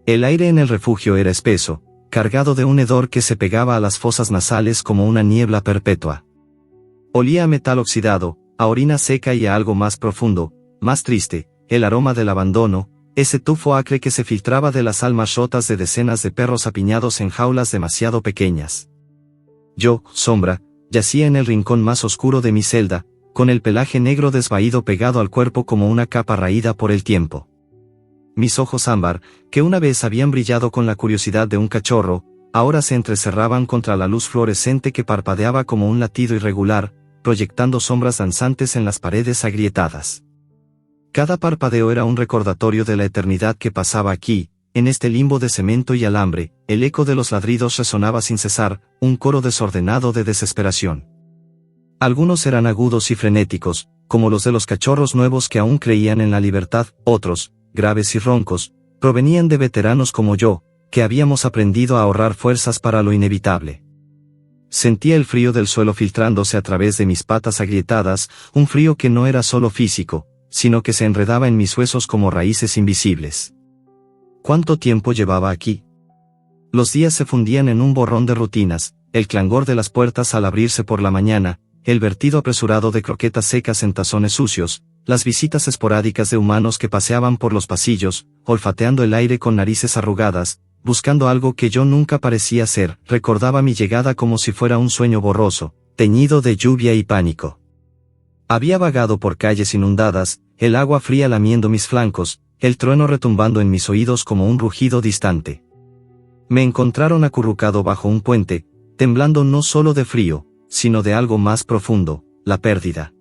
El aire en el refugio era espeso, cargado de un hedor que se pegaba a las fosas nasales como una niebla perpetua. Olía a metal oxidado, a orina seca y a algo más profundo, más triste, el aroma del abandono, ese tufo acre que se filtraba de las almas rotas de decenas de perros apiñados en jaulas demasiado pequeñas. Yo, sombra, yacía en el rincón más oscuro de mi celda, con el pelaje negro desvaído pegado al cuerpo como una capa raída por el tiempo. Mis ojos ámbar, que una vez habían brillado con la curiosidad de un cachorro, ahora se entrecerraban contra la luz fluorescente que parpadeaba como un latido irregular, proyectando sombras danzantes en las paredes agrietadas. Cada parpadeo era un recordatorio de la eternidad que pasaba aquí, en este limbo de cemento y alambre. El eco de los ladridos resonaba sin cesar, un coro desordenado de desesperación. Algunos eran agudos y frenéticos, como los de los cachorros nuevos que aún creían en la libertad, otros, graves y roncos, provenían de veteranos como yo, que habíamos aprendido a ahorrar fuerzas para lo inevitable. Sentía el frío del suelo filtrándose a través de mis patas agrietadas, un frío que no era solo físico, sino que se enredaba en mis huesos como raíces invisibles. ¿Cuánto tiempo llevaba aquí? Los días se fundían en un borrón de rutinas, el clangor de las puertas al abrirse por la mañana, el vertido apresurado de croquetas secas en tazones sucios, las visitas esporádicas de humanos que paseaban por los pasillos, olfateando el aire con narices arrugadas, buscando algo que yo nunca parecía ser. Recordaba mi llegada como si fuera un sueño borroso, teñido de lluvia y pánico. Había vagado por calles inundadas, el agua fría lamiendo mis flancos, el trueno retumbando en mis oídos como un rugido distante. Me encontraron acurrucado bajo un puente, temblando no solo de frío, sino de algo más profundo, la pérdida.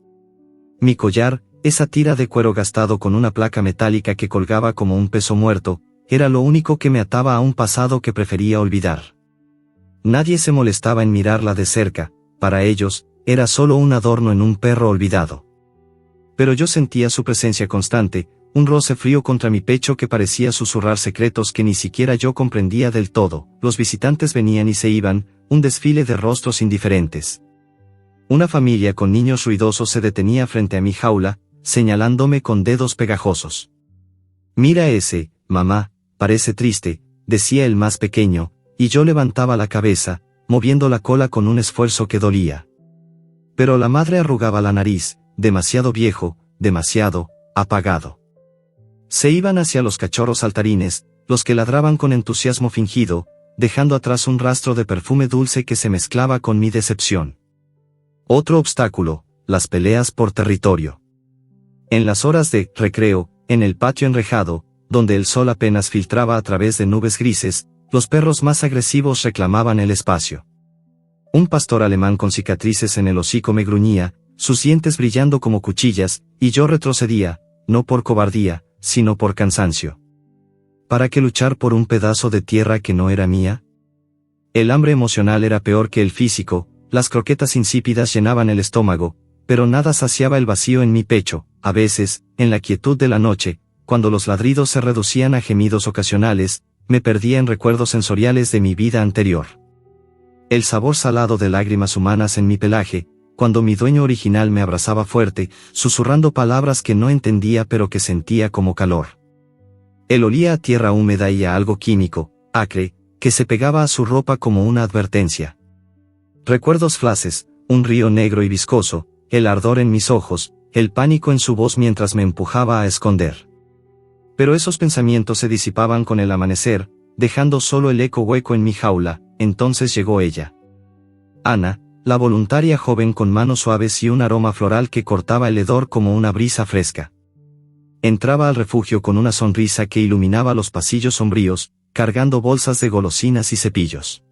Mi collar, esa tira de cuero gastado con una placa metálica que colgaba como un peso muerto, era lo único que me ataba a un pasado que prefería olvidar. Nadie se molestaba en mirarla de cerca, para ellos, era solo un adorno en un perro olvidado. Pero yo sentía su presencia constante, un roce frío contra mi pecho que parecía susurrar secretos que ni siquiera yo comprendía del todo. Los visitantes venían y se iban, un desfile de rostros indiferentes. Una familia con niños ruidosos se detenía frente a mi jaula, señalándome con dedos pegajosos. «Mira ese, mamá, parece triste», decía el más pequeño, y yo levantaba la cabeza, moviendo la cola con un esfuerzo que dolía. Pero la madre arrugaba la nariz, demasiado viejo, demasiado apagado. Se iban hacia los cachorros saltarines, los que ladraban con entusiasmo fingido, dejando atrás un rastro de perfume dulce que se mezclaba con mi decepción. Otro obstáculo, las peleas por territorio. En las horas de recreo, en el patio enrejado, donde el sol apenas filtraba a través de nubes grises, los perros más agresivos reclamaban el espacio. Un pastor alemán con cicatrices en el hocico me gruñía, sus dientes brillando como cuchillas, y yo retrocedía, no por cobardía, sino por cansancio. ¿Para qué luchar por un pedazo de tierra que no era mía? El hambre emocional era peor que el físico, las croquetas insípidas llenaban el estómago, pero nada saciaba el vacío en mi pecho. A veces, en la quietud de la noche, cuando los ladridos se reducían a gemidos ocasionales, me perdía en recuerdos sensoriales de mi vida anterior. El sabor salado de lágrimas humanas en mi pelaje, cuando mi dueño original me abrazaba fuerte, susurrando palabras que no entendía pero que sentía como calor. Él olía a tierra húmeda y a algo químico, acre, que se pegaba a su ropa como una advertencia. Recuerdos flashes, un río negro y viscoso, el ardor en mis ojos, el pánico en su voz mientras me empujaba a esconder. Pero esos pensamientos se disipaban con el amanecer, dejando solo el eco hueco en mi jaula. Entonces llegó ella. Ana, la voluntaria joven con manos suaves y un aroma floral que cortaba el hedor como una brisa fresca. Entraba al refugio con una sonrisa que iluminaba los pasillos sombríos, cargando bolsas de golosinas y cepillos.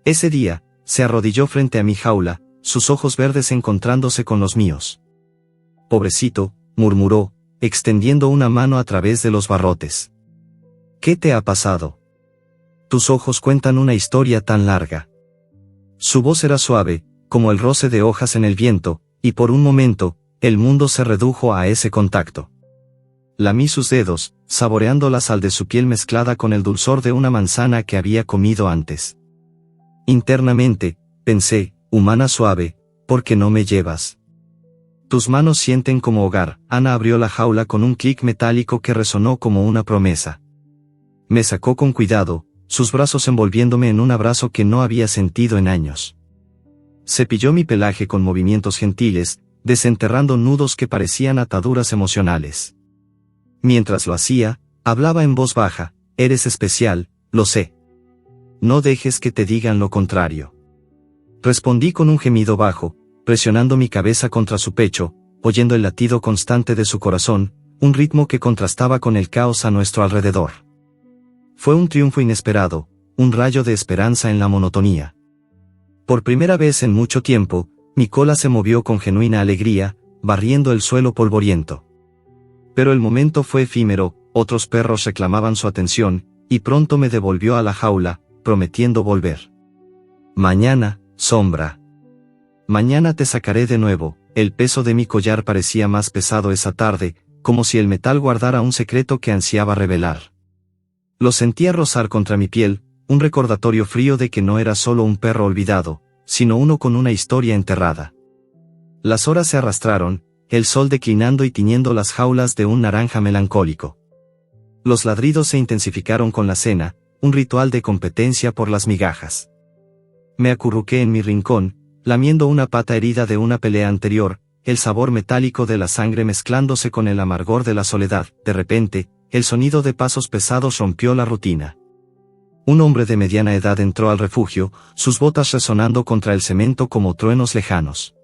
Ese día, se arrodilló frente a mi jaula, sus ojos verdes encontrándose con los míos. «Pobrecito», murmuró, extendiendo una mano a través de los barrotes. «¿Qué te ha pasado? Tus ojos cuentan una historia tan larga». Su voz era suave, como el roce de hojas en el viento, y por un momento, el mundo se redujo a ese contacto. Lamí sus dedos, saboreando la sal de su piel mezclada con el dulzor de una manzana que había comido antes. Internamente, pensé, humana suave, ¿por qué no me llevas? Tus manos sienten como hogar. Ana abrió la jaula con un clic metálico que resonó como una promesa. Me sacó con cuidado, sus brazos envolviéndome en un abrazo que no había sentido en años. Cepilló mi pelaje con movimientos gentiles, desenterrando nudos que parecían ataduras emocionales. Mientras lo hacía, hablaba en voz baja: eres especial, lo sé. No dejes que te digan lo contrario. Respondí con un gemido bajo, presionando mi cabeza contra su pecho, oyendo el latido constante de su corazón, un ritmo que contrastaba con el caos a nuestro alrededor. Fue un triunfo inesperado, un rayo de esperanza en la monotonía. Por primera vez en mucho tiempo, mi cola se movió con genuina alegría, barriendo el suelo polvoriento. Pero el momento fue efímero, otros perros reclamaban su atención, y pronto me devolvió a la jaula, prometiendo volver. Mañana, Sombra. Mañana te sacaré de nuevo. El peso de mi collar parecía más pesado esa tarde, como si el metal guardara un secreto que ansiaba revelar. Lo sentía rozar contra mi piel, un recordatorio frío de que no era solo un perro olvidado, sino uno con una historia enterrada. Las horas se arrastraron, el sol declinando y tiñendo las jaulas de un naranja melancólico. Los ladridos se intensificaron con la cena, un ritual de competencia por las migajas. Me acurruqué en mi rincón, lamiendo una pata herida de una pelea anterior, el sabor metálico de la sangre mezclándose con el amargor de la soledad. De repente, el sonido de pasos pesados rompió la rutina. Un hombre de mediana edad entró al refugio, sus botas resonando contra el cemento como truenos lejanos.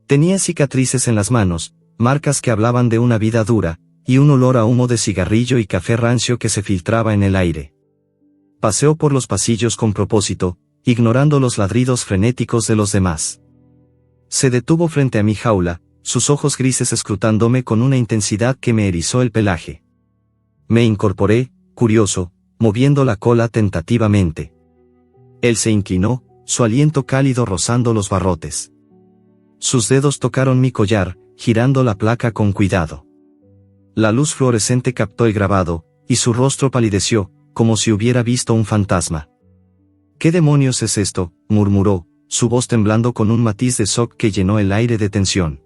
Tenía cicatrices en las manos, marcas que hablaban de una vida dura, y un olor a humo de cigarrillo y café rancio que se filtraba en el aire. Paseó por los pasillos con propósito, ignorando los ladridos frenéticos de los demás. Se detuvo frente a mi jaula, sus ojos grises escrutándome con una intensidad que me erizó el pelaje. Me incorporé, curioso, moviendo la cola tentativamente. Él se inclinó, su aliento cálido rozando los barrotes. Sus dedos tocaron mi collar, girando la placa con cuidado. La luz fluorescente captó el grabado, y su rostro palideció, como si hubiera visto un fantasma. ¿Qué demonios es esto?, murmuró, su voz temblando con un matiz de shock que llenó el aire de tensión.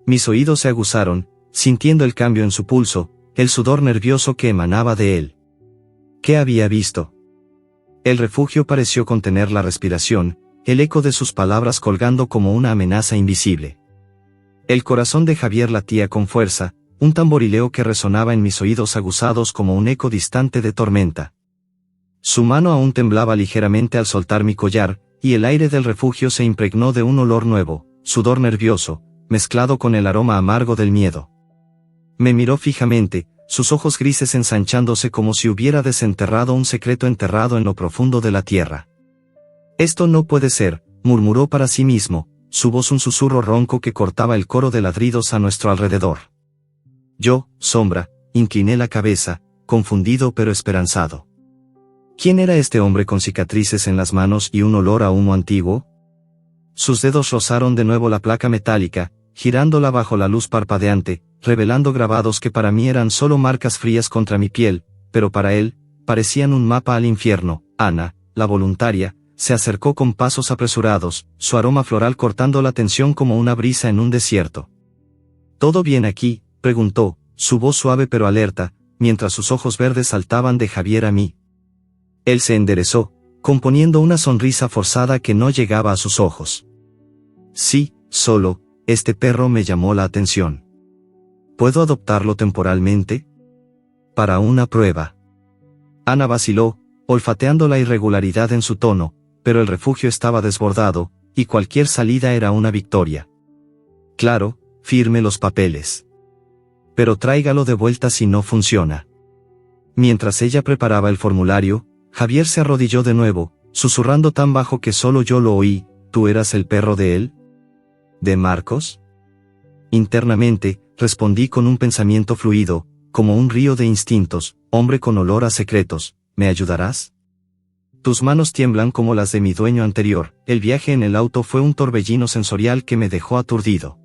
Mis oídos se aguzaron, sintiendo el cambio en su pulso, el sudor nervioso que emanaba de él. ¿Qué había visto? El refugio pareció contener la respiración, el eco de sus palabras colgando como una amenaza invisible. El corazón de Javier latía con fuerza, un tamborileo que resonaba en mis oídos aguzados como un eco distante de tormenta. Su mano aún temblaba ligeramente al soltar mi collar, y el aire del refugio se impregnó de un olor nuevo, sudor nervioso, mezclado con el aroma amargo del miedo. Me miró fijamente, sus ojos grises ensanchándose como si hubiera desenterrado un secreto enterrado en lo profundo de la tierra. Esto no puede ser, murmuró para sí mismo, su voz un susurro ronco que cortaba el coro de ladridos a nuestro alrededor. Yo, Sombra, incliné la cabeza, confundido pero esperanzado. ¿Quién era este hombre con cicatrices en las manos y un olor a humo antiguo? Sus dedos rozaron de nuevo la placa metálica, girándola bajo la luz parpadeante, revelando grabados que para mí eran solo marcas frías contra mi piel, pero para él, parecían un mapa al infierno. Ana, la voluntaria, se acercó con pasos apresurados, su aroma floral cortando la tensión como una brisa en un desierto. ¿Todo bien aquí?, preguntó, su voz suave pero alerta, mientras sus ojos verdes saltaban de Javier a mí. Él se enderezó, componiendo una sonrisa forzada que no llegaba a sus ojos. Sí, solo, este perro me llamó la atención. ¿Puedo adoptarlo temporalmente? Para una prueba. Ana vaciló, olfateando la irregularidad en su tono, pero el refugio estaba desbordado, y cualquier salida era una victoria. Claro, firme los papeles. Pero tráigalo de vuelta si no funciona. Mientras ella preparaba el formulario, Javier se arrodilló de nuevo, susurrando tan bajo que solo yo lo oí. ¿Tú eras el perro de él? ¿De Marcos? Internamente, respondí con un pensamiento fluido, como un río de instintos, hombre con olor a secretos. ¿Me ayudarás? Tus manos tiemblan como las de mi dueño anterior. El viaje en el auto fue un torbellino sensorial que me dejó aturdido.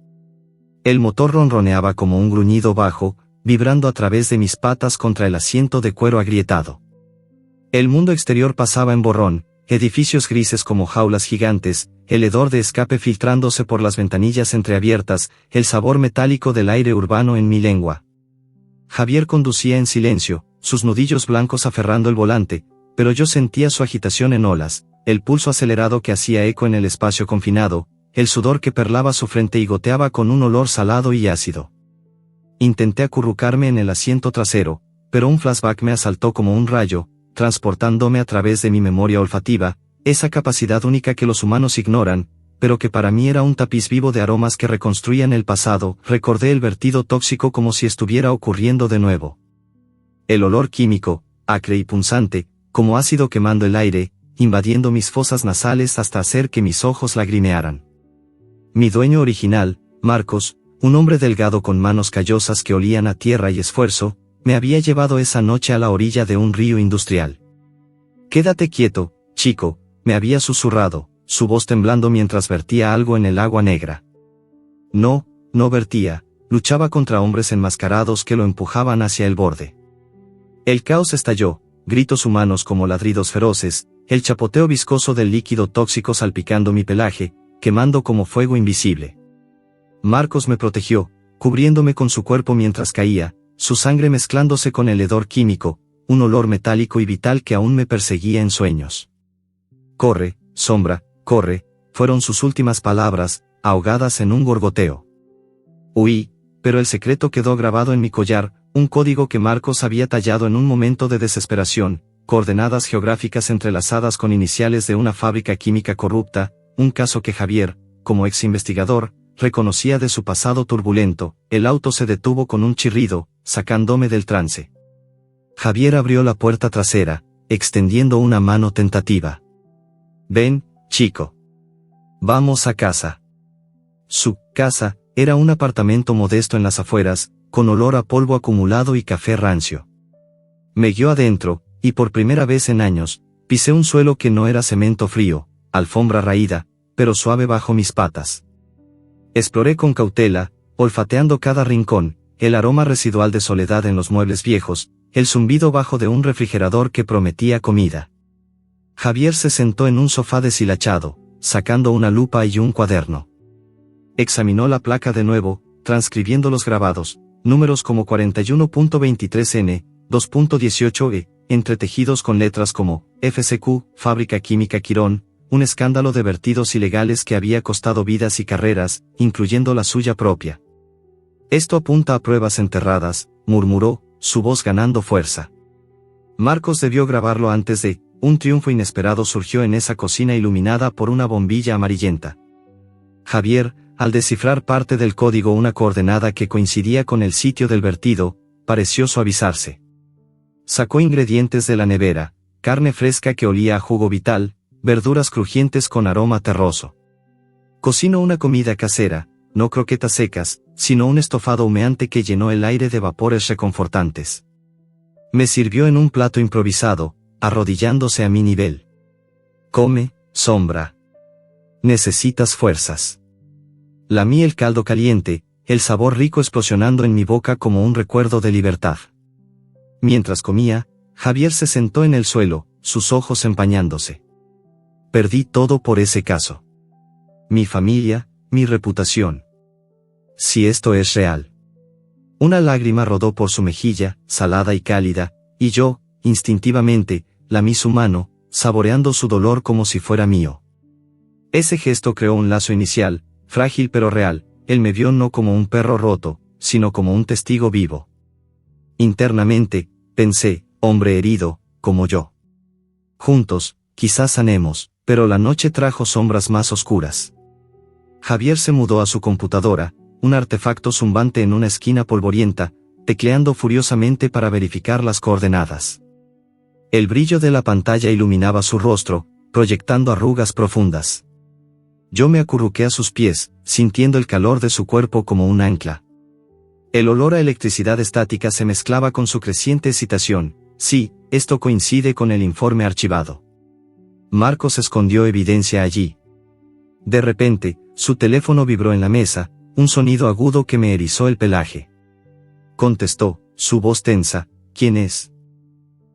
El motor ronroneaba como un gruñido bajo, vibrando a través de mis patas contra el asiento de cuero agrietado. El mundo exterior pasaba en borrón, edificios grises como jaulas gigantes, el hedor de escape filtrándose por las ventanillas entreabiertas, el sabor metálico del aire urbano en mi lengua. Javier conducía en silencio, sus nudillos blancos aferrando el volante, pero yo sentía su agitación en olas, el pulso acelerado que hacía eco en el espacio confinado, el sudor que perlaba su frente y goteaba con un olor salado y ácido. Intenté acurrucarme en el asiento trasero, pero un flashback me asaltó como un rayo, transportándome a través de mi memoria olfativa, esa capacidad única que los humanos ignoran, pero que para mí era un tapiz vivo de aromas que reconstruían el pasado. Recordé el vertido tóxico como si estuviera ocurriendo de nuevo. El olor químico, acre y punzante, como ácido quemando el aire, invadiendo mis fosas nasales hasta hacer que mis ojos lagrimearan. Mi dueño original, Marcos, un hombre delgado con manos callosas que olían a tierra y esfuerzo, me había llevado esa noche a la orilla de un río industrial. «Quédate quieto, chico», me había susurrado, su voz temblando mientras vertía algo en el agua negra. No vertía, luchaba contra hombres enmascarados que lo empujaban hacia el borde. El caos estalló, gritos humanos como ladridos feroces, el chapoteo viscoso del líquido tóxico salpicando mi pelaje, quemando como fuego invisible. Marcos me protegió, cubriéndome con su cuerpo mientras caía, su sangre mezclándose con el hedor químico, un olor metálico y vital que aún me perseguía en sueños. «Corre, sombra, corre», fueron sus últimas palabras, ahogadas en un gorgoteo. Huí, pero el secreto quedó grabado en mi collar, un código que Marcos había tallado en un momento de desesperación, coordenadas geográficas entrelazadas con iniciales de una fábrica química corrupta, un caso que Javier, como ex investigador, reconocía de su pasado turbulento. El auto se detuvo con un chirrido, sacándome del trance. Javier abrió la puerta trasera, extendiendo una mano tentativa. «Ven, chico. Vamos a casa». Su casa era un apartamento modesto en las afueras, con olor a polvo acumulado y café rancio. Me guió adentro, y por primera vez en años, pisé un suelo que no era cemento frío, alfombra raída, pero suave bajo mis patas. Exploré con cautela, olfateando cada rincón, el aroma residual de soledad en los muebles viejos, el zumbido bajo de un refrigerador que prometía comida. Javier se sentó en un sofá deshilachado, sacando una lupa y un cuaderno. Examinó la placa de nuevo, transcribiendo los grabados, números como 41.23N, 2.18E, entretejidos con letras como FCQ, Fábrica Química Quirón, un escándalo de vertidos ilegales que había costado vidas y carreras, incluyendo la suya propia. «Esto apunta a pruebas enterradas», murmuró, su voz ganando fuerza. Marcos debió grabarlo antes de. Un triunfo inesperado surgió en esa cocina iluminada por una bombilla amarillenta. Javier, al descifrar parte del código, una coordenada que coincidía con el sitio del vertido, pareció suavizarse. Sacó ingredientes de la nevera, carne fresca que olía a jugo vital, verduras crujientes con aroma terroso. Cocinó una comida casera, no croquetas secas, sino un estofado humeante que llenó el aire de vapores reconfortantes. Me sirvió en un plato improvisado, arrodillándose a mi nivel. «Come, sombra. Necesitas fuerzas». Lamí el caldo caliente, el sabor rico explosionando en mi boca como un recuerdo de libertad. Mientras comía, Javier se sentó en el suelo, sus ojos empañándose. «Perdí todo por ese caso. Mi familia, mi reputación. Si esto es real». Una lágrima rodó por su mejilla, salada y cálida, y yo, instintivamente, lamí su mano, saboreando su dolor como si fuera mío. Ese gesto creó un lazo inicial, frágil pero real. Él me vio no como un perro roto, sino como un testigo vivo. Internamente, pensé, hombre herido, como yo. Juntos, quizás sanemos, pero la noche trajo sombras más oscuras. Javier se mudó a su computadora, un artefacto zumbante en una esquina polvorienta, tecleando furiosamente para verificar las coordenadas. El brillo de la pantalla iluminaba su rostro, proyectando arrugas profundas. Yo me acurruqué a sus pies, sintiendo el calor de su cuerpo como un ancla. El olor a electricidad estática se mezclaba con su creciente excitación. Sí, esto coincide con el informe archivado. Marcos escondió evidencia allí. De repente, su teléfono vibró en la mesa, un sonido agudo que me erizó el pelaje. Contestó, su voz tensa. ¿Quién es?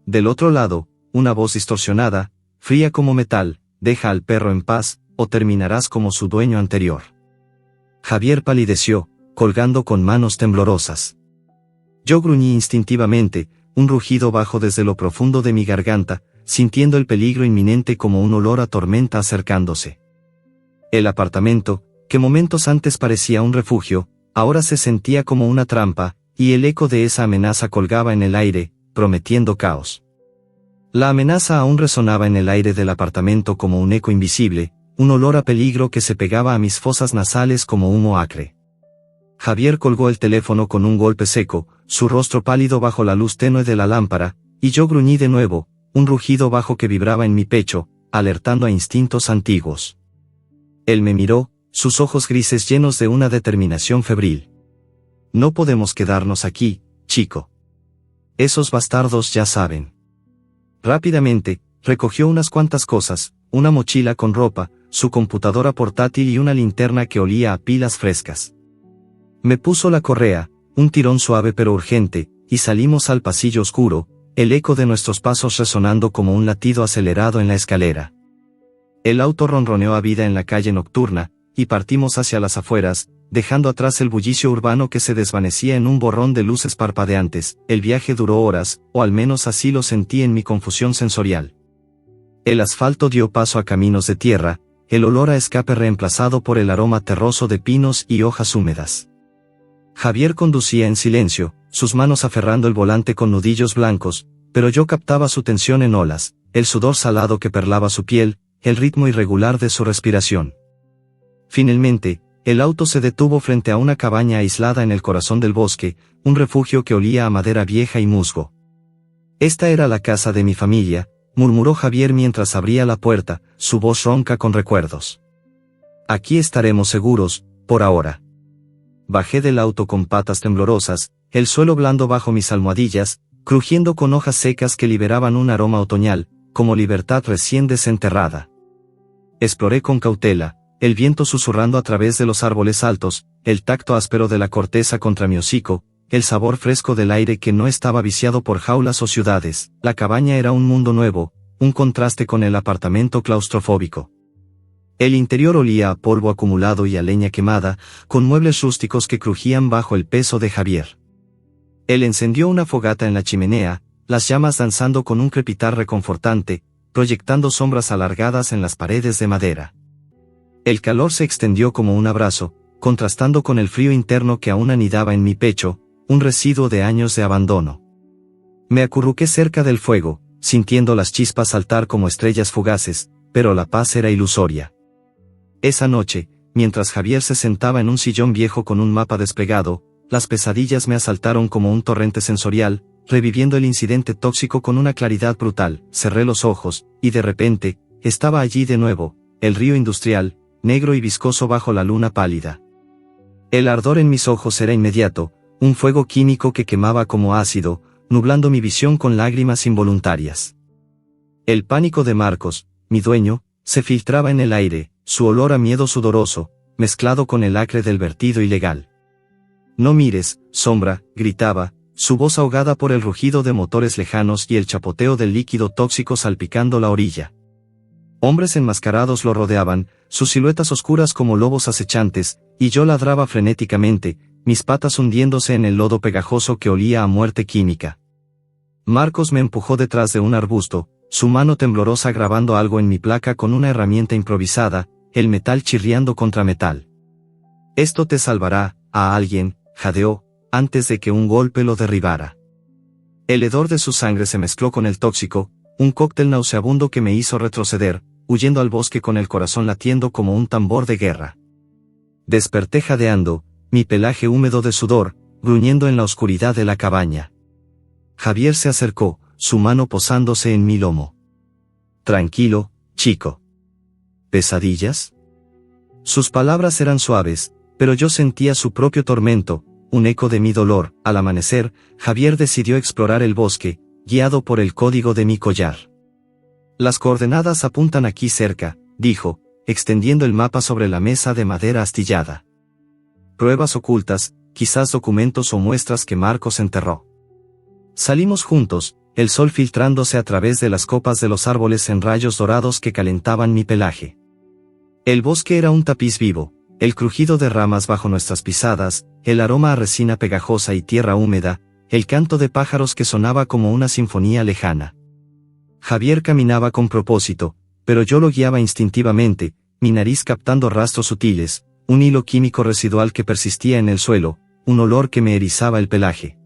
Del otro lado, una voz distorsionada, fría como metal. Deja al perro en paz, o terminarás como su dueño anterior. Javier palideció, colgando con manos temblorosas. Yo gruñí instintivamente, un rugido bajo desde lo profundo de mi garganta, sintiendo el peligro inminente como un olor a tormenta acercándose. El apartamento, que momentos antes parecía un refugio, ahora se sentía como una trampa, y el eco de esa amenaza colgaba en el aire, prometiendo caos. La amenaza aún resonaba en el aire del apartamento como un eco invisible, un olor a peligro que se pegaba a mis fosas nasales como humo acre. Javier colgó el teléfono con un golpe seco, su rostro pálido bajo la luz tenue de la lámpara, y yo gruñí de nuevo, un rugido bajo que vibraba en mi pecho, alertando a instintos antiguos. Él me miró, sus ojos grises llenos de una determinación febril. No podemos quedarnos aquí, chico. Esos bastardos ya saben. Rápidamente, recogió unas cuantas cosas, una mochila con ropa, su computadora portátil y una linterna que olía a pilas frescas. Me puso la correa, un tirón suave pero urgente, y salimos al pasillo oscuro, el eco de nuestros pasos resonando como un latido acelerado en la escalera. El auto ronroneó a vida en la calle nocturna, y partimos hacia las afueras, dejando atrás el bullicio urbano que se desvanecía en un borrón de luces parpadeantes. El viaje duró horas, o al menos así lo sentí en mi confusión sensorial. El asfalto dio paso a caminos de tierra, el olor a escape reemplazado por el aroma terroso de pinos y hojas húmedas. Javier conducía en silencio, sus manos aferrando el volante con nudillos blancos, pero yo captaba su tensión en olas, el sudor salado que perlaba su piel, el ritmo irregular de su respiración. Finalmente, el auto se detuvo frente a una cabaña aislada en el corazón del bosque, un refugio que olía a madera vieja y musgo. Esta era la casa de mi familia, murmuró Javier mientras abría la puerta, su voz ronca con recuerdos. Aquí estaremos seguros, por ahora. Bajé del auto con patas temblorosas, el suelo blando bajo mis almohadillas, crujiendo con hojas secas que liberaban un aroma otoñal, como libertad recién desenterrada. Exploré con cautela, el viento susurrando a través de los árboles altos, el tacto áspero de la corteza contra mi hocico, el sabor fresco del aire que no estaba viciado por jaulas o ciudades. La cabaña era un mundo nuevo, un contraste con el apartamento claustrofóbico. El interior olía a polvo acumulado y a leña quemada, con muebles rústicos que crujían bajo el peso de Javier. Él encendió una fogata en la chimenea, las llamas danzando con un crepitar reconfortante, proyectando sombras alargadas en las paredes de madera. El calor se extendió como un abrazo, contrastando con el frío interno que aún anidaba en mi pecho, un residuo de años de abandono. Me acurruqué cerca del fuego, sintiendo las chispas saltar como estrellas fugaces, pero la paz era ilusoria. Esa noche, mientras Javier se sentaba en un sillón viejo con un mapa desplegado, las pesadillas me asaltaron como un torrente sensorial, reviviendo el incidente tóxico con una claridad brutal. Cerré los ojos, y de repente, estaba allí de nuevo, el río industrial, negro y viscoso bajo la luna pálida. El ardor en mis ojos era inmediato, un fuego químico que quemaba como ácido, nublando mi visión con lágrimas involuntarias. El pánico de Marcos, mi dueño, se filtraba en el aire, su olor a miedo sudoroso, mezclado con el acre del vertido ilegal. No mires, sombra, gritaba, su voz ahogada por el rugido de motores lejanos y el chapoteo del líquido tóxico salpicando la orilla. Hombres enmascarados lo rodeaban, sus siluetas oscuras como lobos acechantes, y yo ladraba frenéticamente, mis patas hundiéndose en el lodo pegajoso que olía a muerte química. Marcos me empujó detrás de un arbusto, su mano temblorosa grabando algo en mi placa con una herramienta improvisada, el metal chirriando contra metal. Esto te salvará, a alguien, jadeó, antes de que un golpe lo derribara. El hedor de su sangre se mezcló con el tóxico, un cóctel nauseabundo que me hizo retroceder, huyendo al bosque con el corazón latiendo como un tambor de guerra. Desperté jadeando, mi pelaje húmedo de sudor, gruñendo en la oscuridad de la cabaña. Javier se acercó, su mano posándose en mi lomo. Tranquilo, chico. ¿Pesadillas? Sus palabras eran suaves, pero yo sentía su propio tormento, un eco de mi dolor. Al amanecer, Javier decidió explorar el bosque, guiado por el código de mi collar. Las coordenadas apuntan aquí cerca, dijo, extendiendo el mapa sobre la mesa de madera astillada. Pruebas ocultas, quizás documentos o muestras que Marcos enterró. Salimos juntos, el sol filtrándose a través de las copas de los árboles en rayos dorados que calentaban mi pelaje. El bosque era un tapiz vivo, el crujido de ramas bajo nuestras pisadas, el aroma a resina pegajosa y tierra húmeda, el canto de pájaros que sonaba como una sinfonía lejana. Javier caminaba con propósito, pero yo lo guiaba instintivamente, mi nariz captando rastros sutiles, un hilo químico residual que persistía en el suelo, un olor que me erizaba el pelaje.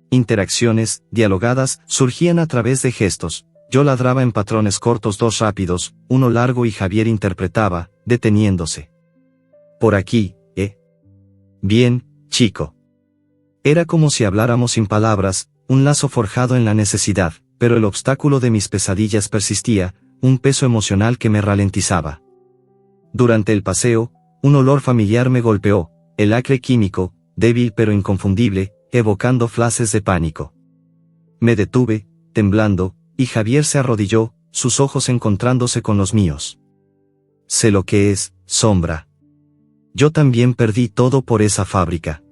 Interacciones, dialogadas, surgían a través de gestos. Yo ladraba en patrones cortos, dos rápidos, uno largo, y Javier interpretaba, deteniéndose. Por aquí, ¿eh? Bien, chico. Era como si habláramos sin palabras, un lazo forjado en la necesidad, pero el obstáculo de mis pesadillas persistía, un peso emocional que me ralentizaba. Durante el paseo, un olor familiar me golpeó, el acre químico, débil pero inconfundible, evocando flashes de pánico. Me detuve, temblando, y Javier se arrodilló, sus ojos encontrándose con los míos. Sé lo que es, Sombra. Yo también perdí todo por esa fábrica.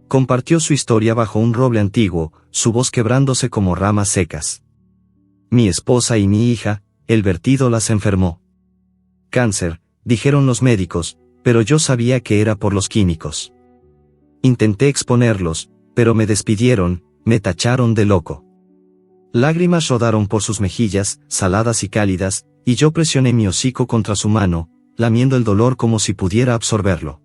Compartió su historia bajo un roble antiguo, su voz quebrándose como ramas secas. Mi esposa y mi hija, el vertido las enfermó. Cáncer, dijeron los médicos, pero yo sabía que era por los químicos. Intenté exponerlos, pero me despidieron, me tacharon de loco. Lágrimas rodaron por sus mejillas, saladas y cálidas, y yo presioné mi hocico contra su mano, lamiendo el dolor como si pudiera absorberlo.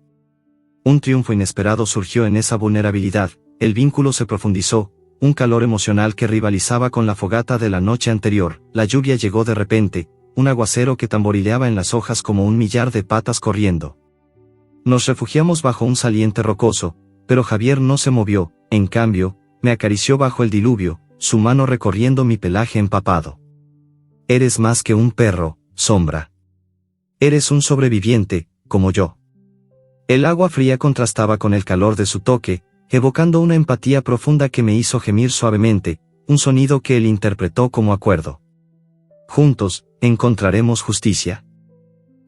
Un triunfo inesperado surgió en esa vulnerabilidad, el vínculo se profundizó, un calor emocional que rivalizaba con la fogata de la noche anterior. La lluvia llegó de repente, un aguacero que tamborileaba en las hojas como un millar de patas corriendo. Nos refugiamos bajo un saliente rocoso, pero Javier no se movió, en cambio, me acarició bajo el diluvio, su mano recorriendo mi pelaje empapado. Eres más que un perro, Sombra. Eres un sobreviviente, como yo. El agua fría contrastaba con el calor de su toque, evocando una empatía profunda que me hizo gemir suavemente, un sonido que él interpretó como acuerdo. Juntos, encontraremos justicia.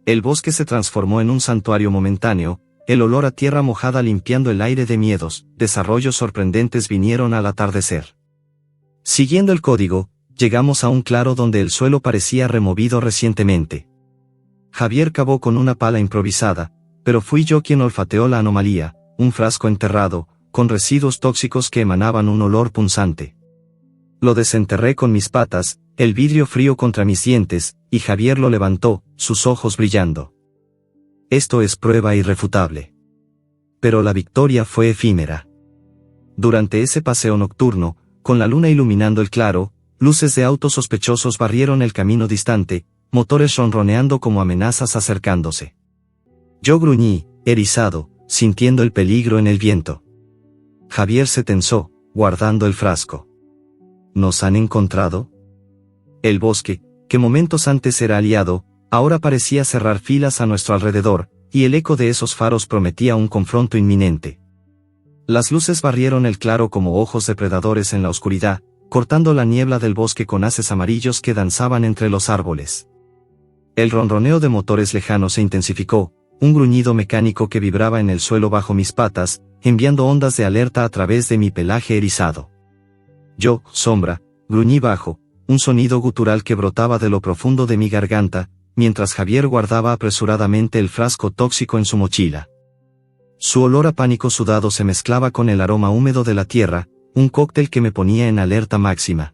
El bosque se transformó en un santuario momentáneo, el olor a tierra mojada limpiando el aire de miedos, desarrollos sorprendentes vinieron al atardecer. Siguiendo el código, llegamos a un claro donde el suelo parecía removido recientemente. Javier cavó con una pala improvisada, pero fui yo quien olfateó la anomalía, un frasco enterrado, con residuos tóxicos que emanaban un olor punzante. Lo desenterré con mis patas, el vidrio frío contra mis dientes, y Javier lo levantó, sus ojos brillando. Esto es prueba irrefutable. Pero la victoria fue efímera. Durante ese paseo nocturno, con la luna iluminando el claro, luces de autos sospechosos barrieron el camino distante, motores ronroneando como amenazas acercándose. Yo gruñí, erizado, sintiendo el peligro en el viento. Javier se tensó, guardando el frasco. ¿Nos han encontrado? El bosque, que momentos antes era aliado, ahora parecía cerrar filas a nuestro alrededor, y el eco de esos faros prometía un confronto inminente. Las luces barrieron el claro como ojos depredadores en la oscuridad, cortando la niebla del bosque con haces amarillos que danzaban entre los árboles. El ronroneo de motores lejanos se intensificó, un gruñido mecánico que vibraba en el suelo bajo mis patas, enviando ondas de alerta a través de mi pelaje erizado. Yo, Sombra, gruñí bajo, un sonido gutural que brotaba de lo profundo de mi garganta, mientras Javier guardaba apresuradamente el frasco tóxico en su mochila. Su olor a pánico sudado se mezclaba con el aroma húmedo de la tierra, un cóctel que me ponía en alerta máxima.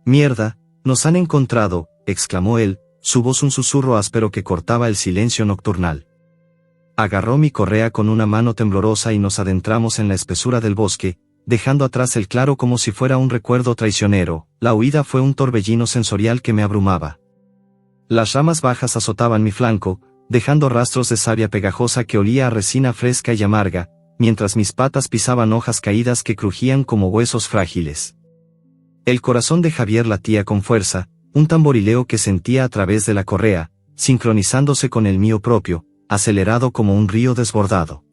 «Mierda, nos han encontrado», exclamó él, su voz un susurro áspero que cortaba el silencio nocturnal. Agarró mi correa con una mano temblorosa y nos adentramos en la espesura del bosque, dejando atrás el claro como si fuera un recuerdo traicionero. La huida fue un torbellino sensorial que me abrumaba. Las ramas bajas azotaban mi flanco, dejando rastros de savia pegajosa que olía a resina fresca y amarga, mientras mis patas pisaban hojas caídas que crujían como huesos frágiles. El corazón de Javier latía con fuerza, un tamborileo que sentía a través de la correa, sincronizándose con el mío propio, acelerado como un río desbordado.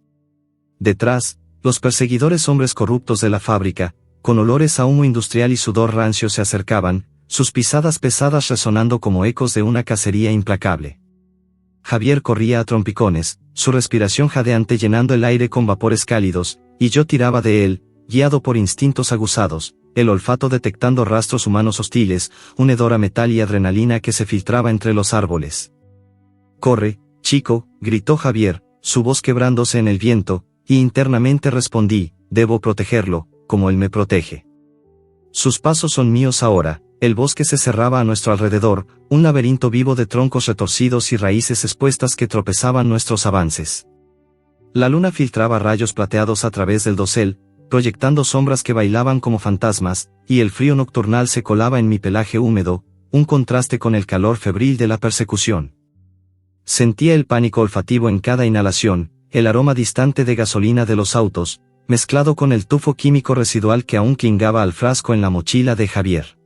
Detrás, los perseguidores hombres corruptos de la fábrica, con olores a humo industrial y sudor rancio se acercaban, sus pisadas pesadas resonando como ecos de una cacería implacable. Javier corría a trompicones, su respiración jadeante llenando el aire con vapores cálidos, y yo tiraba de él, guiado por instintos aguzados, el olfato detectando rastros humanos hostiles, un hedor a metal y adrenalina que se filtraba entre los árboles. «Corre, chico», gritó Javier, su voz quebrándose en el viento, y internamente respondí, «Debo protegerlo, como él me protege. Sus pasos son míos ahora. El bosque se cerraba a nuestro alrededor, un laberinto vivo de troncos retorcidos y raíces expuestas que tropezaban nuestros avances. La luna filtraba rayos plateados a través del dosel, proyectando sombras que bailaban como fantasmas, y el frío nocturnal se colaba en mi pelaje húmedo, un contraste con el calor febril de la persecución. Sentía el pánico olfativo en cada inhalación, el aroma distante de gasolina de los autos, mezclado con el tufo químico residual que aún clingaba al frasco en la mochila de Javier.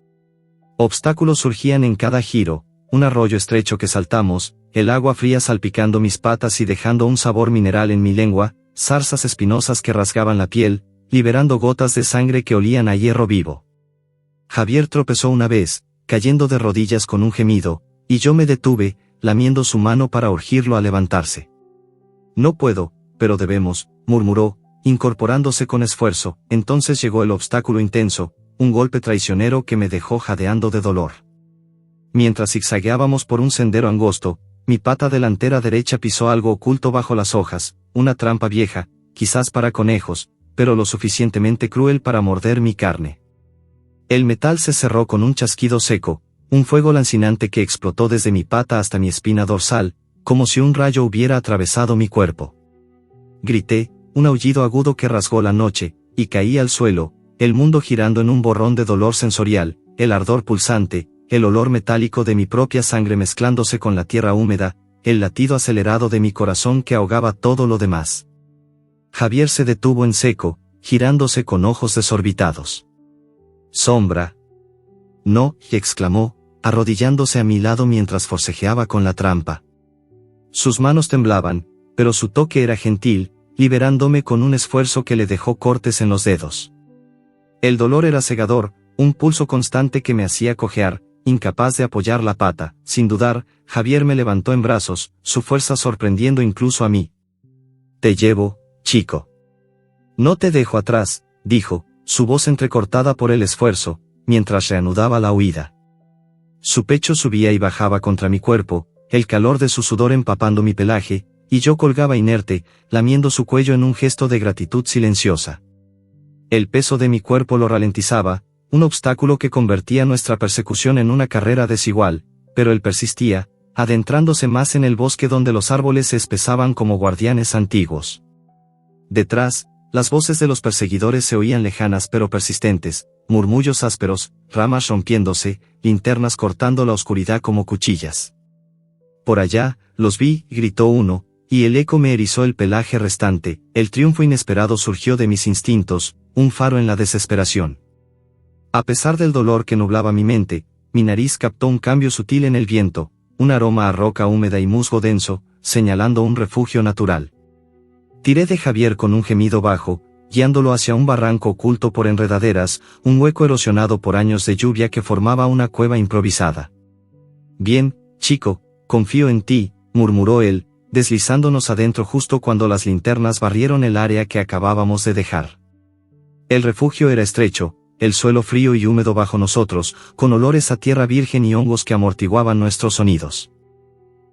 Obstáculos surgían en cada giro, un arroyo estrecho que saltamos, el agua fría salpicando mis patas y dejando un sabor mineral en mi lengua, zarzas espinosas que rasgaban la piel, liberando gotas de sangre que olían a hierro vivo. Javier tropezó una vez, cayendo de rodillas con un gemido, y yo me detuve, lamiendo su mano para urgirlo a levantarse. No puedo, pero debemos, murmuró, incorporándose con esfuerzo. Entonces llegó el obstáculo intenso, un golpe traicionero que me dejó jadeando de dolor. Mientras zigzagueábamos por un sendero angosto, mi pata delantera derecha pisó algo oculto bajo las hojas, una trampa vieja, quizás para conejos, pero lo suficientemente cruel para morder mi carne. El metal se cerró con un chasquido seco, un fuego lancinante que explotó desde mi pata hasta mi espina dorsal, como si un rayo hubiera atravesado mi cuerpo. Grité, un aullido agudo que rasgó la noche, y caí al suelo, el mundo girando en un borrón de dolor sensorial, el ardor pulsante, el olor metálico de mi propia sangre mezclándose con la tierra húmeda, el latido acelerado de mi corazón que ahogaba todo lo demás. Javier se detuvo en seco, girándose con ojos desorbitados. «Sombra». «No», exclamó, arrodillándose a mi lado mientras forcejeaba con la trampa. Sus manos temblaban, pero su toque era gentil, liberándome con un esfuerzo que le dejó cortes en los dedos. El dolor era cegador, un pulso constante que me hacía cojear, incapaz de apoyar la pata. Sin dudar, Javier me levantó en brazos, su fuerza sorprendiendo incluso a mí. «Te llevo, chico». «No te dejo atrás», dijo, su voz entrecortada por el esfuerzo, mientras reanudaba la huida. Su pecho subía y bajaba contra mi cuerpo, el calor de su sudor empapando mi pelaje, y yo colgaba inerte, lamiendo su cuello en un gesto de gratitud silenciosa. El peso de mi cuerpo lo ralentizaba, un obstáculo que convertía nuestra persecución en una carrera desigual, pero él persistía, adentrándose más en el bosque donde los árboles se espesaban como guardianes antiguos. Detrás, las voces de los perseguidores se oían lejanas pero persistentes, murmullos ásperos, ramas rompiéndose, linternas cortando la oscuridad como cuchillas. «Por allá, los vi», gritó uno, y el eco me erizó el pelaje restante. El triunfo inesperado surgió de mis instintos, un faro en la desesperación. A pesar del dolor que nublaba mi mente, mi nariz captó un cambio sutil en el viento, un aroma a roca húmeda y musgo denso, señalando un refugio natural. Tiré de Javier con un gemido bajo, guiándolo hacia un barranco oculto por enredaderas, un hueco erosionado por años de lluvia que formaba una cueva improvisada. «Bien, chico, confío en ti», murmuró él, deslizándonos adentro justo cuando las linternas barrieron el área que acabábamos de dejar. El refugio era estrecho, el suelo frío y húmedo bajo nosotros, con olores a tierra virgen y hongos que amortiguaban nuestros sonidos.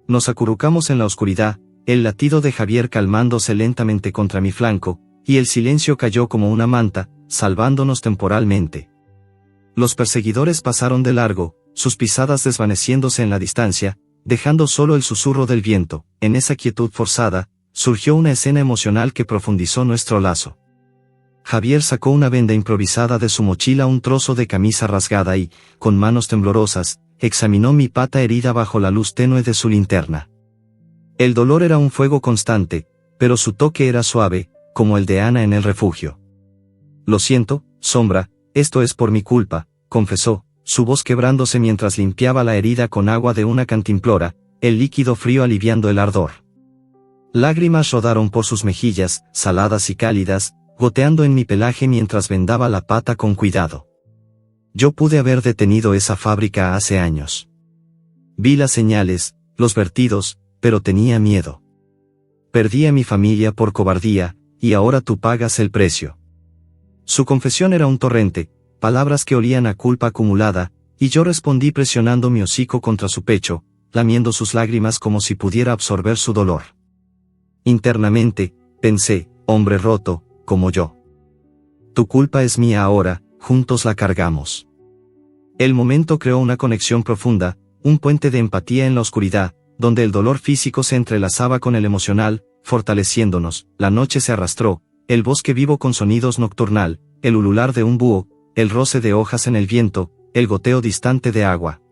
Nos acurrucamos en la oscuridad, el latido de Javier calmándose lentamente contra mi flanco, y el silencio cayó como una manta, salvándonos temporalmente. Los perseguidores pasaron de largo, sus pisadas desvaneciéndose en la distancia, dejando solo el susurro del viento. En esa quietud forzada, surgió una escena emocional que profundizó nuestro lazo. Javier sacó una venda improvisada de su mochila, un trozo de camisa rasgada y, con manos temblorosas, examinó mi pata herida bajo la luz tenue de su linterna. El dolor era un fuego constante, pero su toque era suave, como el de Ana en el refugio. «Lo siento, Sombra, esto es por mi culpa», confesó, su voz quebrándose mientras limpiaba la herida con agua de una cantimplora, el líquido frío aliviando el ardor. Lágrimas rodaron por sus mejillas, saladas y cálidas, goteando en mi pelaje mientras vendaba la pata con cuidado. Yo pude haber detenido esa fábrica hace años. Vi las señales, los vertidos, pero tenía miedo. Perdí a mi familia por cobardía, y ahora tú pagas el precio. Su confesión era un torrente, palabras que olían a culpa acumulada, y yo respondí presionando mi hocico contra su pecho, lamiendo sus lágrimas como si pudiera absorber su dolor. Internamente, pensé, hombre roto, como yo. tu culpa es mía ahora, juntos la cargamos. El momento creó una conexión profunda, un puente de empatía en la oscuridad, donde el dolor físico se entrelazaba con el emocional, fortaleciéndonos. La noche se arrastró, el bosque vivo con sonidos nocturnal, el ulular de un búho, el roce de hojas en el viento, el goteo distante de agua.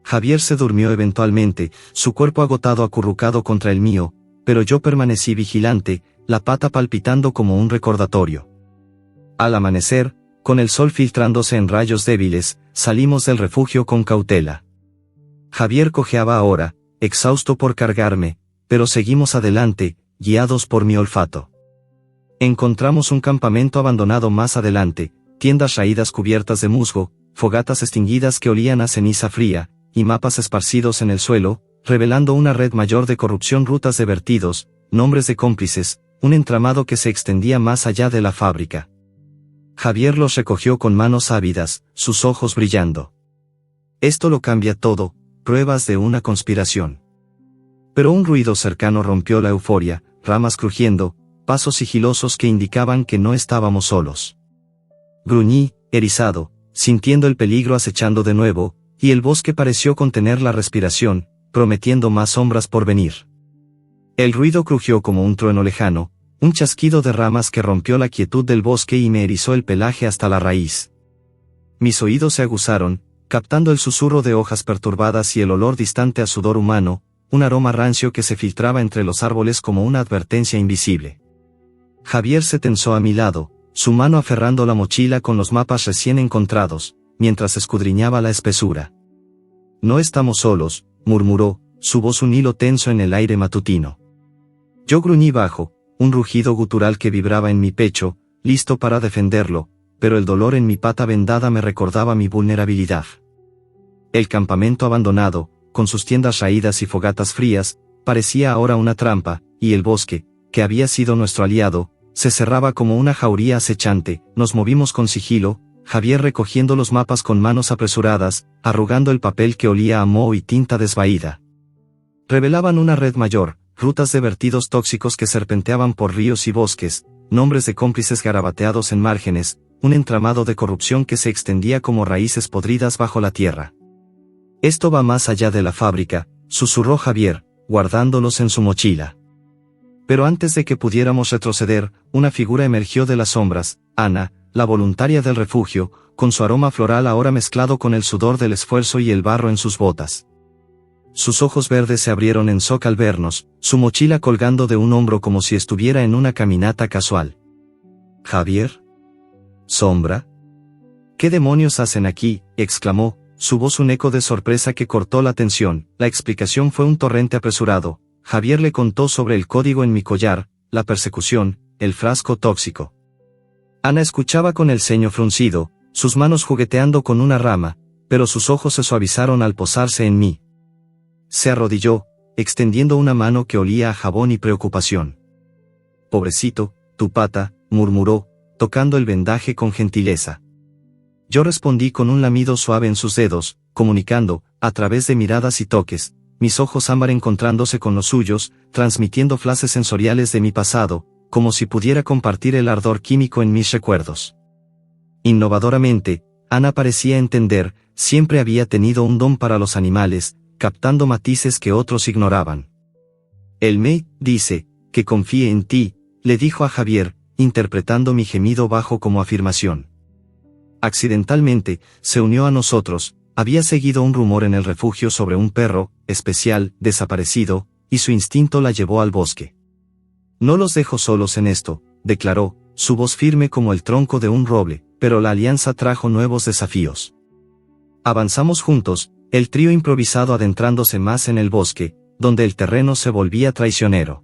Javier se durmió eventualmente, su cuerpo agotado acurrucado contra el mío, pero yo permanecí vigilante, la pata palpitando como un recordatorio. Al amanecer, con el sol filtrándose en rayos débiles, salimos del refugio con cautela. Javier cojeaba ahora, exhausto por cargarme, pero seguimos adelante, guiados por mi olfato. Encontramos un campamento abandonado más adelante, tiendas raídas cubiertas de musgo, fogatas extinguidas que olían a ceniza fría, y mapas esparcidos en el suelo, revelando una red mayor de corrupción, rutas de vertidos, nombres de cómplices, un entramado que se extendía más allá de la fábrica. Javier los recogió con manos ávidas, sus ojos brillando. Esto lo cambia todo, pruebas de una conspiración. Pero un ruido cercano rompió la euforia, ramas crujiendo, pasos sigilosos que indicaban que no estábamos solos. Gruñí, erizado, sintiendo el peligro acechando de nuevo, y el bosque pareció contener la respiración, prometiendo más sombras por venir. El ruido crujió como un trueno lejano, un chasquido de ramas que rompió la quietud del bosque y me erizó el pelaje hasta la raíz. Mis oídos se aguzaron, captando el susurro de hojas perturbadas y el olor distante a sudor humano, un aroma rancio que se filtraba entre los árboles como una advertencia invisible. Javier se tensó a mi lado, su mano aferrando la mochila con los mapas recién encontrados, mientras escudriñaba la espesura. No estamos solos, murmuró, su voz un hilo tenso en el aire matutino. Yo gruñí bajo, un rugido gutural que vibraba en mi pecho, listo para defenderlo, pero el dolor en mi pata vendada me recordaba mi vulnerabilidad. El campamento abandonado, con sus tiendas raídas y fogatas frías, parecía ahora una trampa, y el bosque, que había sido nuestro aliado, se cerraba como una jauría acechante. Nos movimos con sigilo, Javier recogiendo los mapas con manos apresuradas, arrugando el papel que olía a moho y tinta desvaída. Revelaban una red mayor, rutas de vertidos tóxicos que serpenteaban por ríos y bosques, nombres de cómplices garabateados en márgenes, un entramado de corrupción que se extendía como raíces podridas bajo la tierra. Esto va más allá de la fábrica, susurró Javier, guardándolos en su mochila. Pero antes de que pudiéramos retroceder, una figura emergió de las sombras, Ana, la voluntaria del refugio, con su aroma floral ahora mezclado con el sudor del esfuerzo y el barro en sus botas. Sus ojos verdes se abrieron en shock al vernos, su mochila colgando de un hombro como si estuviera en una caminata casual. ¿Javier? ¿Sombra? ¿Qué demonios hacen aquí?, exclamó, su voz un eco de sorpresa que cortó la tensión. La explicación fue un torrente apresurado. Javier le contó sobre el código en mi collar, la persecución, el frasco tóxico. Ana escuchaba con el ceño fruncido, sus manos jugueteando con una rama, pero sus ojos se suavizaron al posarse en mí. Se arrodilló, extendiendo una mano que olía a jabón y preocupación. «Pobrecito, tu pata», murmuró, tocando el vendaje con gentileza. Yo respondí con un lamido suave en sus dedos, comunicando, a través de miradas y toques, mis ojos ámbar encontrándose con los suyos, transmitiendo flashes sensoriales de mi pasado, como si pudiera compartir el ardor químico en mis recuerdos. Innovadoramente, Ana parecía entender, siempre había tenido un don para los animales, captando matices que otros ignoraban. «Él me dice que confíe en ti», le dijo a Javier, interpretando mi gemido bajo como afirmación. Accidentalmente, se unió a nosotros, había seguido un rumor en el refugio sobre un perro, especial, desaparecido, y su instinto la llevó al bosque. «No los dejo solos en esto», declaró, su voz firme como el tronco de un roble, pero la alianza trajo nuevos desafíos. Avanzamos juntos, el trío improvisado adentrándose más en el bosque, donde el terreno se volvía traicionero.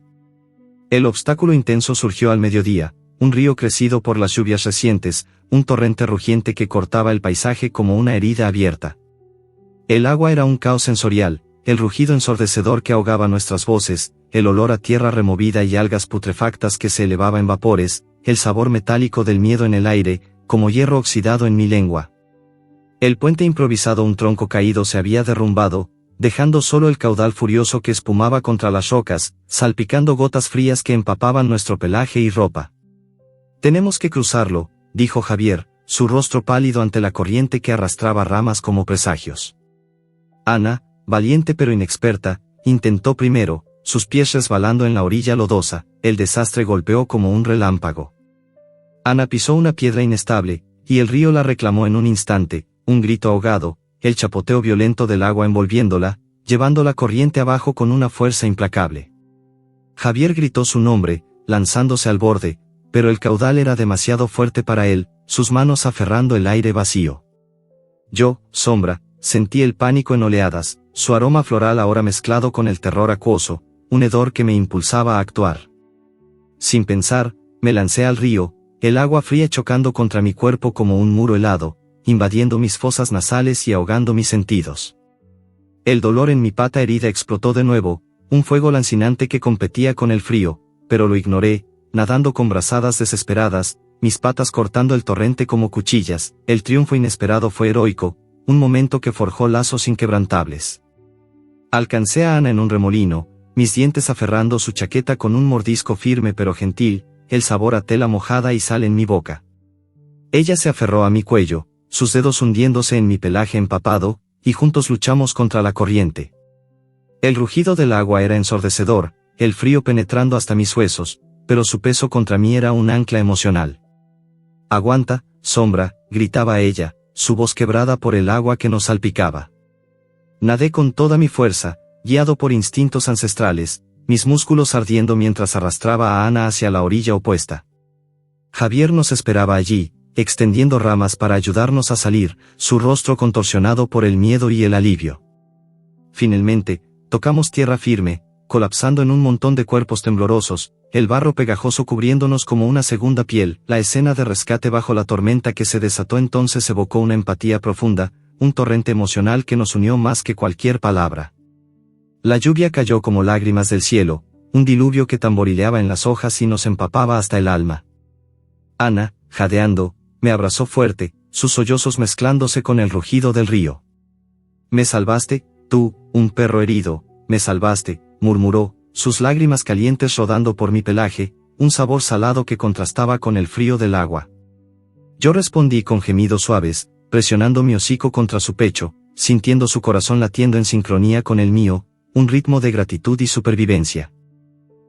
El obstáculo intenso surgió al mediodía, un río crecido por las lluvias recientes, un torrente rugiente que cortaba el paisaje como una herida abierta. El agua era un caos sensorial, el rugido ensordecedor que ahogaba nuestras voces, el olor a tierra removida y algas putrefactas que se elevaba en vapores, el sabor metálico del miedo en el aire, como hierro oxidado en mi lengua. El puente improvisado, un tronco caído, se había derrumbado, dejando solo el caudal furioso que espumaba contra las rocas, salpicando gotas frías que empapaban nuestro pelaje y ropa. «Tenemos que cruzarlo», dijo Javier, su rostro pálido ante la corriente que arrastraba ramas como presagios. Ana, valiente pero inexperta, intentó primero, sus pies resbalando en la orilla lodosa, el desastre golpeó como un relámpago. Ana pisó una piedra inestable, y el río la reclamó en un instante, un grito ahogado, el chapoteo violento del agua envolviéndola, llevando la corriente abajo con una fuerza implacable. Javier gritó su nombre, lanzándose al borde, pero el caudal era demasiado fuerte para él, sus manos aferrando el aire vacío. Yo, Sombra, sentí el pánico en oleadas, su aroma floral ahora mezclado con el terror acuoso, un hedor que me impulsaba a actuar. Sin pensar, me lancé al río, el agua fría chocando contra mi cuerpo como un muro helado, invadiendo mis fosas nasales y ahogando mis sentidos. El dolor en mi pata herida explotó de nuevo, un fuego lancinante que competía con el frío, pero lo ignoré, nadando con brazadas desesperadas, mis patas cortando el torrente como cuchillas. El triunfo inesperado fue heroico, un momento que forjó lazos inquebrantables. Alcancé a Ana en un remolino, mis dientes aferrando su chaqueta con un mordisco firme pero gentil, el sabor a tela mojada y sal en mi boca. Ella se aferró a mi cuello, sus dedos hundiéndose en mi pelaje empapado, y juntos luchamos contra la corriente. El rugido del agua era ensordecedor, el frío penetrando hasta mis huesos, pero su peso contra mí era un ancla emocional. «Aguanta, Sombra», gritaba ella, su voz quebrada por el agua que nos salpicaba. Nadé con toda mi fuerza, guiado por instintos ancestrales, mis músculos ardiendo mientras arrastraba a Ana hacia la orilla opuesta. Javier nos esperaba allí, extendiendo ramas para ayudarnos a salir, su rostro contorsionado por el miedo y el alivio. Finalmente, tocamos tierra firme, colapsando en un montón de cuerpos temblorosos, el barro pegajoso cubriéndonos como una segunda piel. La escena de rescate bajo la tormenta que se desató entonces evocó una empatía profunda, un torrente emocional que nos unió más que cualquier palabra. La lluvia cayó como lágrimas del cielo, un diluvio que tamborileaba en las hojas y nos empapaba hasta el alma. Ana, jadeando, me abrazó fuerte, sus sollozos mezclándose con el rugido del río. «Me salvaste, tú, un perro herido, me salvaste», murmuró, sus lágrimas calientes rodando por mi pelaje, un sabor salado que contrastaba con el frío del agua. Yo respondí con gemidos suaves, presionando mi hocico contra su pecho, sintiendo su corazón latiendo en sincronía con el mío, un ritmo de gratitud y supervivencia.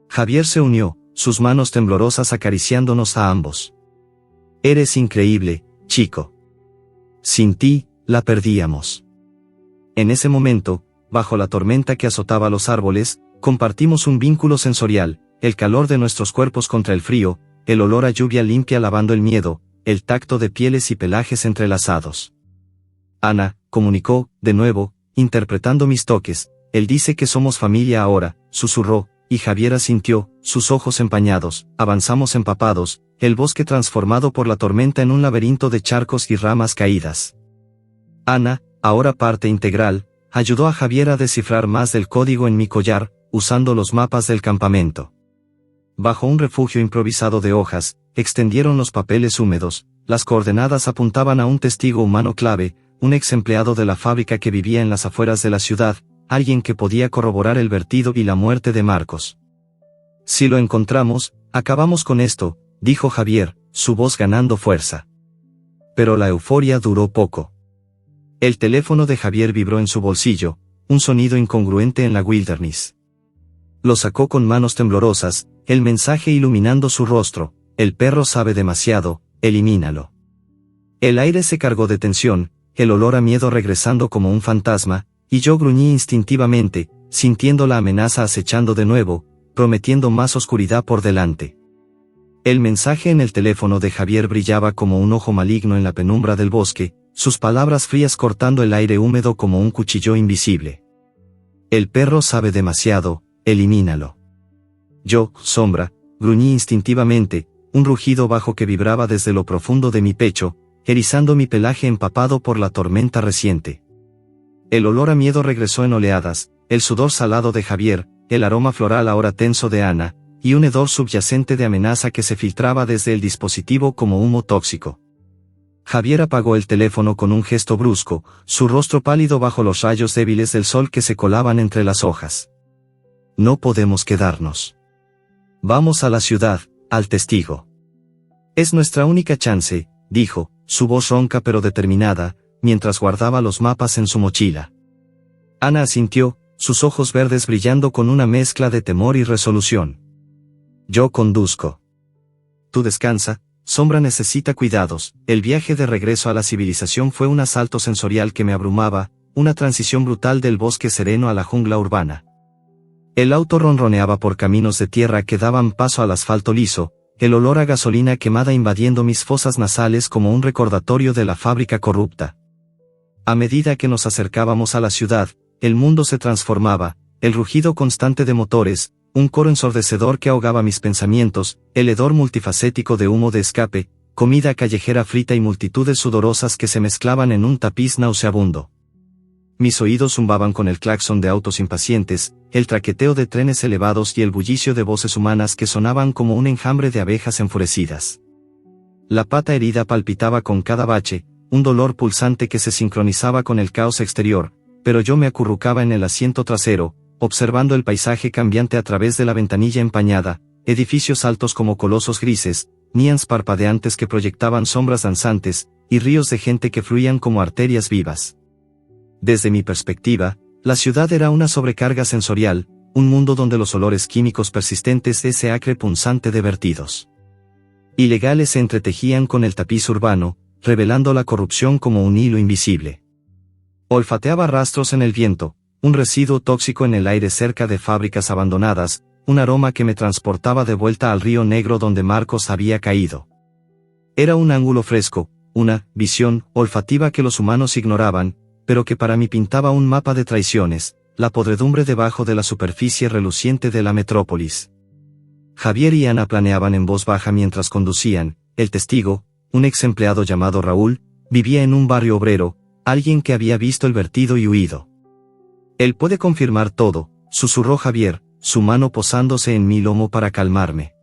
Javier se unió, sus manos temblorosas acariciándonos a ambos. «Eres increíble, chico. Sin ti, la perdíamos». En ese momento, bajo la tormenta que azotaba los árboles, compartimos un vínculo sensorial, el calor de nuestros cuerpos contra el frío, el olor a lluvia limpia lavando el miedo, el tacto de pieles y pelajes entrelazados. «Ana», comunicó, de nuevo, interpretando mis toques, «él dice que somos familia ahora», susurró, y Javier asintió, sus ojos empañados. Avanzamos empapados, el bosque transformado por la tormenta en un laberinto de charcos y ramas caídas. Ana, ahora parte integral, ayudó a Javier a descifrar más del código en mi collar, usando los mapas del campamento. Bajo un refugio improvisado de hojas, extendieron los papeles húmedos, las coordenadas apuntaban a un testigo humano clave, un ex empleado de la fábrica que vivía en las afueras de la ciudad, alguien que podía corroborar el vertido y la muerte de Marcos. «Si lo encontramos, acabamos con esto», dijo Javier, su voz ganando fuerza. Pero la euforia duró poco. El teléfono de Javier vibró en su bolsillo, un sonido incongruente en la wilderness. Lo sacó con manos temblorosas, el mensaje iluminando su rostro: «El perro sabe demasiado, elimínalo». El aire se cargó de tensión, el olor a miedo regresando como un fantasma, y yo gruñí instintivamente, sintiendo la amenaza acechando de nuevo, prometiendo más oscuridad por delante. El mensaje en el teléfono de Javier brillaba como un ojo maligno en la penumbra del bosque, sus palabras frías cortando el aire húmedo como un cuchillo invisible. «El perro sabe demasiado, elimínalo». Yo, Sombra, gruñí instintivamente, un rugido bajo que vibraba desde lo profundo de mi pecho, erizando mi pelaje empapado por la tormenta reciente. El olor a miedo regresó en oleadas, el sudor salado de Javier, el aroma floral ahora tenso de Ana, y un hedor subyacente de amenaza que se filtraba desde el dispositivo como humo tóxico. Javier apagó el teléfono con un gesto brusco, su rostro pálido bajo los rayos débiles del sol que se colaban entre las hojas. «No podemos quedarnos. Vamos a la ciudad, al testigo. Es nuestra única chance», dijo, su voz ronca pero determinada, mientras guardaba los mapas en su mochila. Ana asintió, sus ojos verdes brillando con una mezcla de temor y resolución. Yo conduzco. Tú descansa, Sombra necesita cuidados. El viaje de regreso a la civilización fue un asalto sensorial que me abrumaba, una transición brutal del bosque sereno a la jungla urbana. El auto ronroneaba por caminos de tierra que daban paso al asfalto liso, el olor a gasolina quemada invadiendo mis fosas nasales como un recordatorio de la fábrica corrupta. A medida que nos acercábamos a la ciudad, el mundo se transformaba, el rugido constante de motores, un coro ensordecedor que ahogaba mis pensamientos, el hedor multifacético de humo de escape, comida callejera frita y multitudes sudorosas que se mezclaban en un tapiz nauseabundo. Mis oídos zumbaban con el claxon de autos impacientes, el traqueteo de trenes elevados y el bullicio de voces humanas que sonaban como un enjambre de abejas enfurecidas. La pata herida palpitaba con cada bache, un dolor pulsante que se sincronizaba con el caos exterior, pero yo me acurrucaba en el asiento trasero, observando el paisaje cambiante a través de la ventanilla empañada, edificios altos como colosos grises, neons parpadeantes que proyectaban sombras danzantes, y ríos de gente que fluían como arterias vivas. Desde mi perspectiva, la ciudad era una sobrecarga sensorial, un mundo donde los olores químicos persistentes de ese acre punzante de vertidos ilegales se entretejían con el tapiz urbano, revelando la corrupción como un hilo invisible. Olfateaba rastros en el viento, un residuo tóxico en el aire cerca de fábricas abandonadas, un aroma que me transportaba de vuelta al río Negro donde Marcos había caído. Era un ángulo fresco, una visión olfativa que los humanos ignoraban, pero que para mí pintaba un mapa de traiciones, la podredumbre debajo de la superficie reluciente de la metrópolis. Javier y Ana planeaban en voz baja mientras conducían. El testigo, un ex empleado llamado Raúl, vivía en un barrio obrero, alguien que había visto el vertido y huido. Él puede confirmar todo, susurró Javier, su mano posándose en mi lomo para calmarme.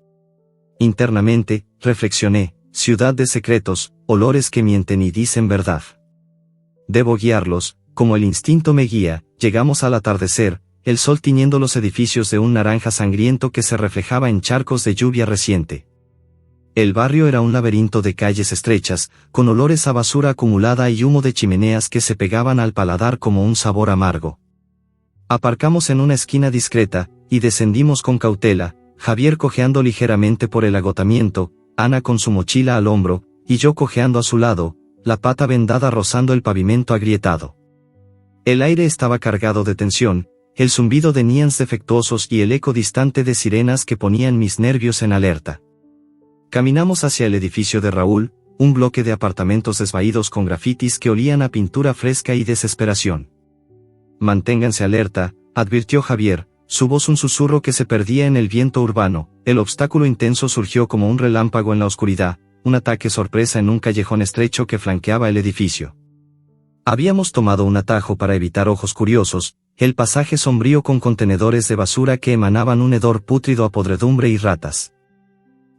Internamente, reflexioné, ciudad de secretos, olores que mienten y dicen verdad. Debo guiarlos, como el instinto me guía. Llegamos al atardecer, el sol tiñendo los edificios de un naranja sangriento que se reflejaba en charcos de lluvia reciente. El barrio era un laberinto de calles estrechas, con olores a basura acumulada y humo de chimeneas que se pegaban al paladar como un sabor amargo. Aparcamos en una esquina discreta, y descendimos con cautela, Javier cojeando ligeramente por el agotamiento, Ana con su mochila al hombro, y yo cojeando a su lado, la pata vendada rozando el pavimento agrietado. El aire estaba cargado de tensión, el zumbido de neons defectuosos y el eco distante de sirenas que ponían mis nervios en alerta. Caminamos hacia el edificio de Raúl, un bloque de apartamentos desvaídos con grafitis que olían a pintura fresca y desesperación. Manténganse alerta, advirtió Javier, su voz un susurro que se perdía en el viento urbano. El obstáculo intenso surgió como un relámpago en la oscuridad, un ataque sorpresa en un callejón estrecho que flanqueaba el edificio. Habíamos tomado un atajo para evitar ojos curiosos, el pasaje sombrío con contenedores de basura que emanaban un hedor pútrido a podredumbre y ratas.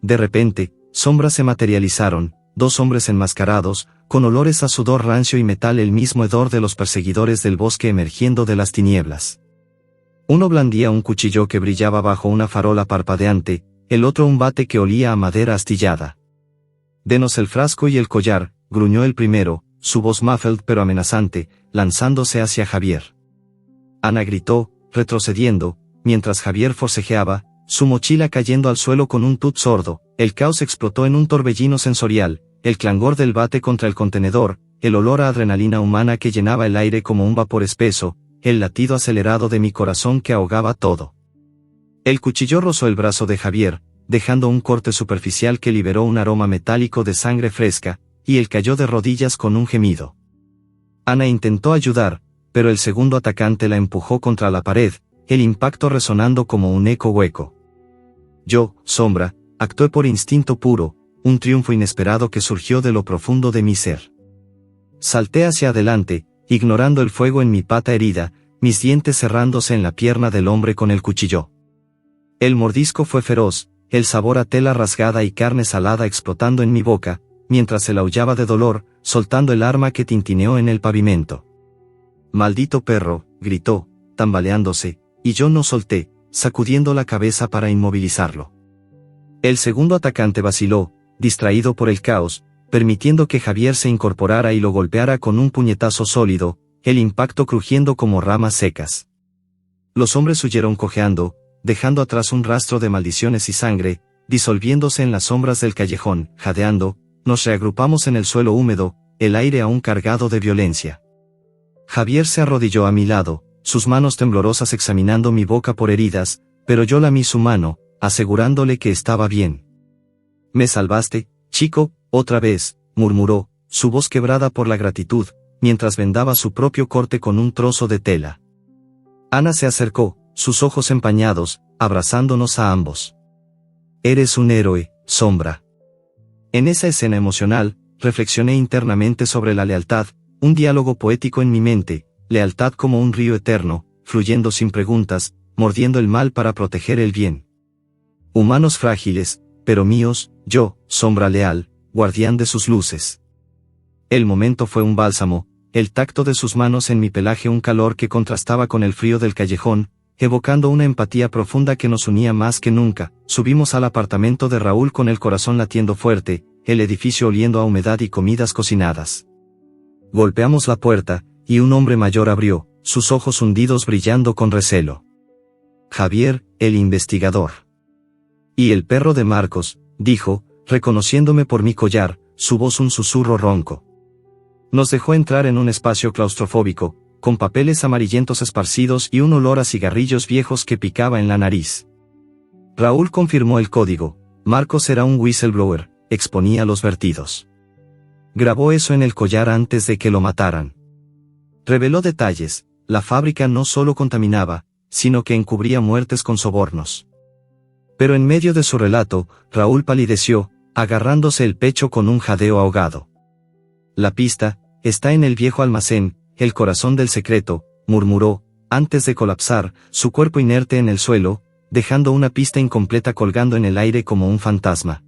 De repente, sombras se materializaron, dos hombres enmascarados, con olores a sudor rancio y metal, el mismo hedor de los perseguidores del bosque emergiendo de las tinieblas. Uno blandía un cuchillo que brillaba bajo una farola parpadeante, el otro un bate que olía a madera astillada. «Denos el frasco y el collar», gruñó el primero, su voz muffled pero amenazante, lanzándose hacia Javier. Ana gritó, retrocediendo, mientras Javier forcejeaba, su mochila cayendo al suelo con un tut sordo. El caos explotó en un torbellino sensorial, el clangor del bate contra el contenedor, el olor a adrenalina humana que llenaba el aire como un vapor espeso, el latido acelerado de mi corazón que ahogaba todo. El cuchillo rozó el brazo de Javier, dejando un corte superficial que liberó un aroma metálico de sangre fresca, y él cayó de rodillas con un gemido. Ana intentó ayudar, pero el segundo atacante la empujó contra la pared, el impacto resonando como un eco hueco. Yo, Sombra, actué por instinto puro, un triunfo inesperado que surgió de lo profundo de mi ser. Salté hacia adelante, ignorando el fuego en mi pata herida, mis dientes cerrándose en la pierna del hombre con el cuchillo. El mordisco fue feroz, el sabor a tela rasgada y carne salada explotando en mi boca, mientras él aullaba de dolor, soltando el arma que tintineó en el pavimento. «Maldito perro», gritó, tambaleándose, y yo no solté, sacudiendo la cabeza para inmovilizarlo. El segundo atacante vaciló, distraído por el caos, permitiendo que Javier se incorporara y lo golpeara con un puñetazo sólido, el impacto crujiendo como ramas secas. Los hombres huyeron cojeando, dejando atrás un rastro de maldiciones y sangre, disolviéndose en las sombras del callejón. Jadeando, nos reagrupamos en el suelo húmedo, el aire aún cargado de violencia. Javier se arrodilló a mi lado, sus manos temblorosas examinando mi boca por heridas, pero yo lamí su mano, asegurándole que estaba bien. «Me salvaste, chico, otra vez», murmuró, su voz quebrada por la gratitud, mientras vendaba su propio corte con un trozo de tela. Ana se acercó, sus ojos empañados, abrazándonos a ambos. «Eres un héroe, Sombra». En esa escena emocional, reflexioné internamente sobre la lealtad, un diálogo poético en mi mente, lealtad como un río eterno, fluyendo sin preguntas, mordiendo el mal para proteger el bien. Humanos frágiles, pero míos, yo, sombra leal, guardián de sus luces. El momento fue un bálsamo, el tacto de sus manos en mi pelaje un calor que contrastaba con el frío del callejón, evocando una empatía profunda que nos unía más que nunca. Subimos al apartamento de Raúl con el corazón latiendo fuerte, el edificio oliendo a humedad y comidas cocinadas. Golpeamos la puerta, y un hombre mayor abrió, sus ojos hundidos brillando con recelo. «Javier, el investigador». «Y el perro de Marcos», dijo, reconociéndome por mi collar, su voz un susurro ronco. Nos dejó entrar en un espacio claustrofóbico, con papeles amarillentos esparcidos y un olor a cigarrillos viejos que picaba en la nariz. Raúl confirmó el código. Marcos era un whistleblower, exponía los vertidos. Grabó eso en el collar antes de que lo mataran. Reveló detalles, la fábrica no solo contaminaba, sino que encubría muertes con sobornos. Pero en medio de su relato, Raúl palideció, agarrándose el pecho con un jadeo ahogado. «La pista está en el viejo almacén, el corazón del secreto», murmuró, antes de colapsar, su cuerpo inerte en el suelo, dejando una pista incompleta colgando en el aire como un fantasma.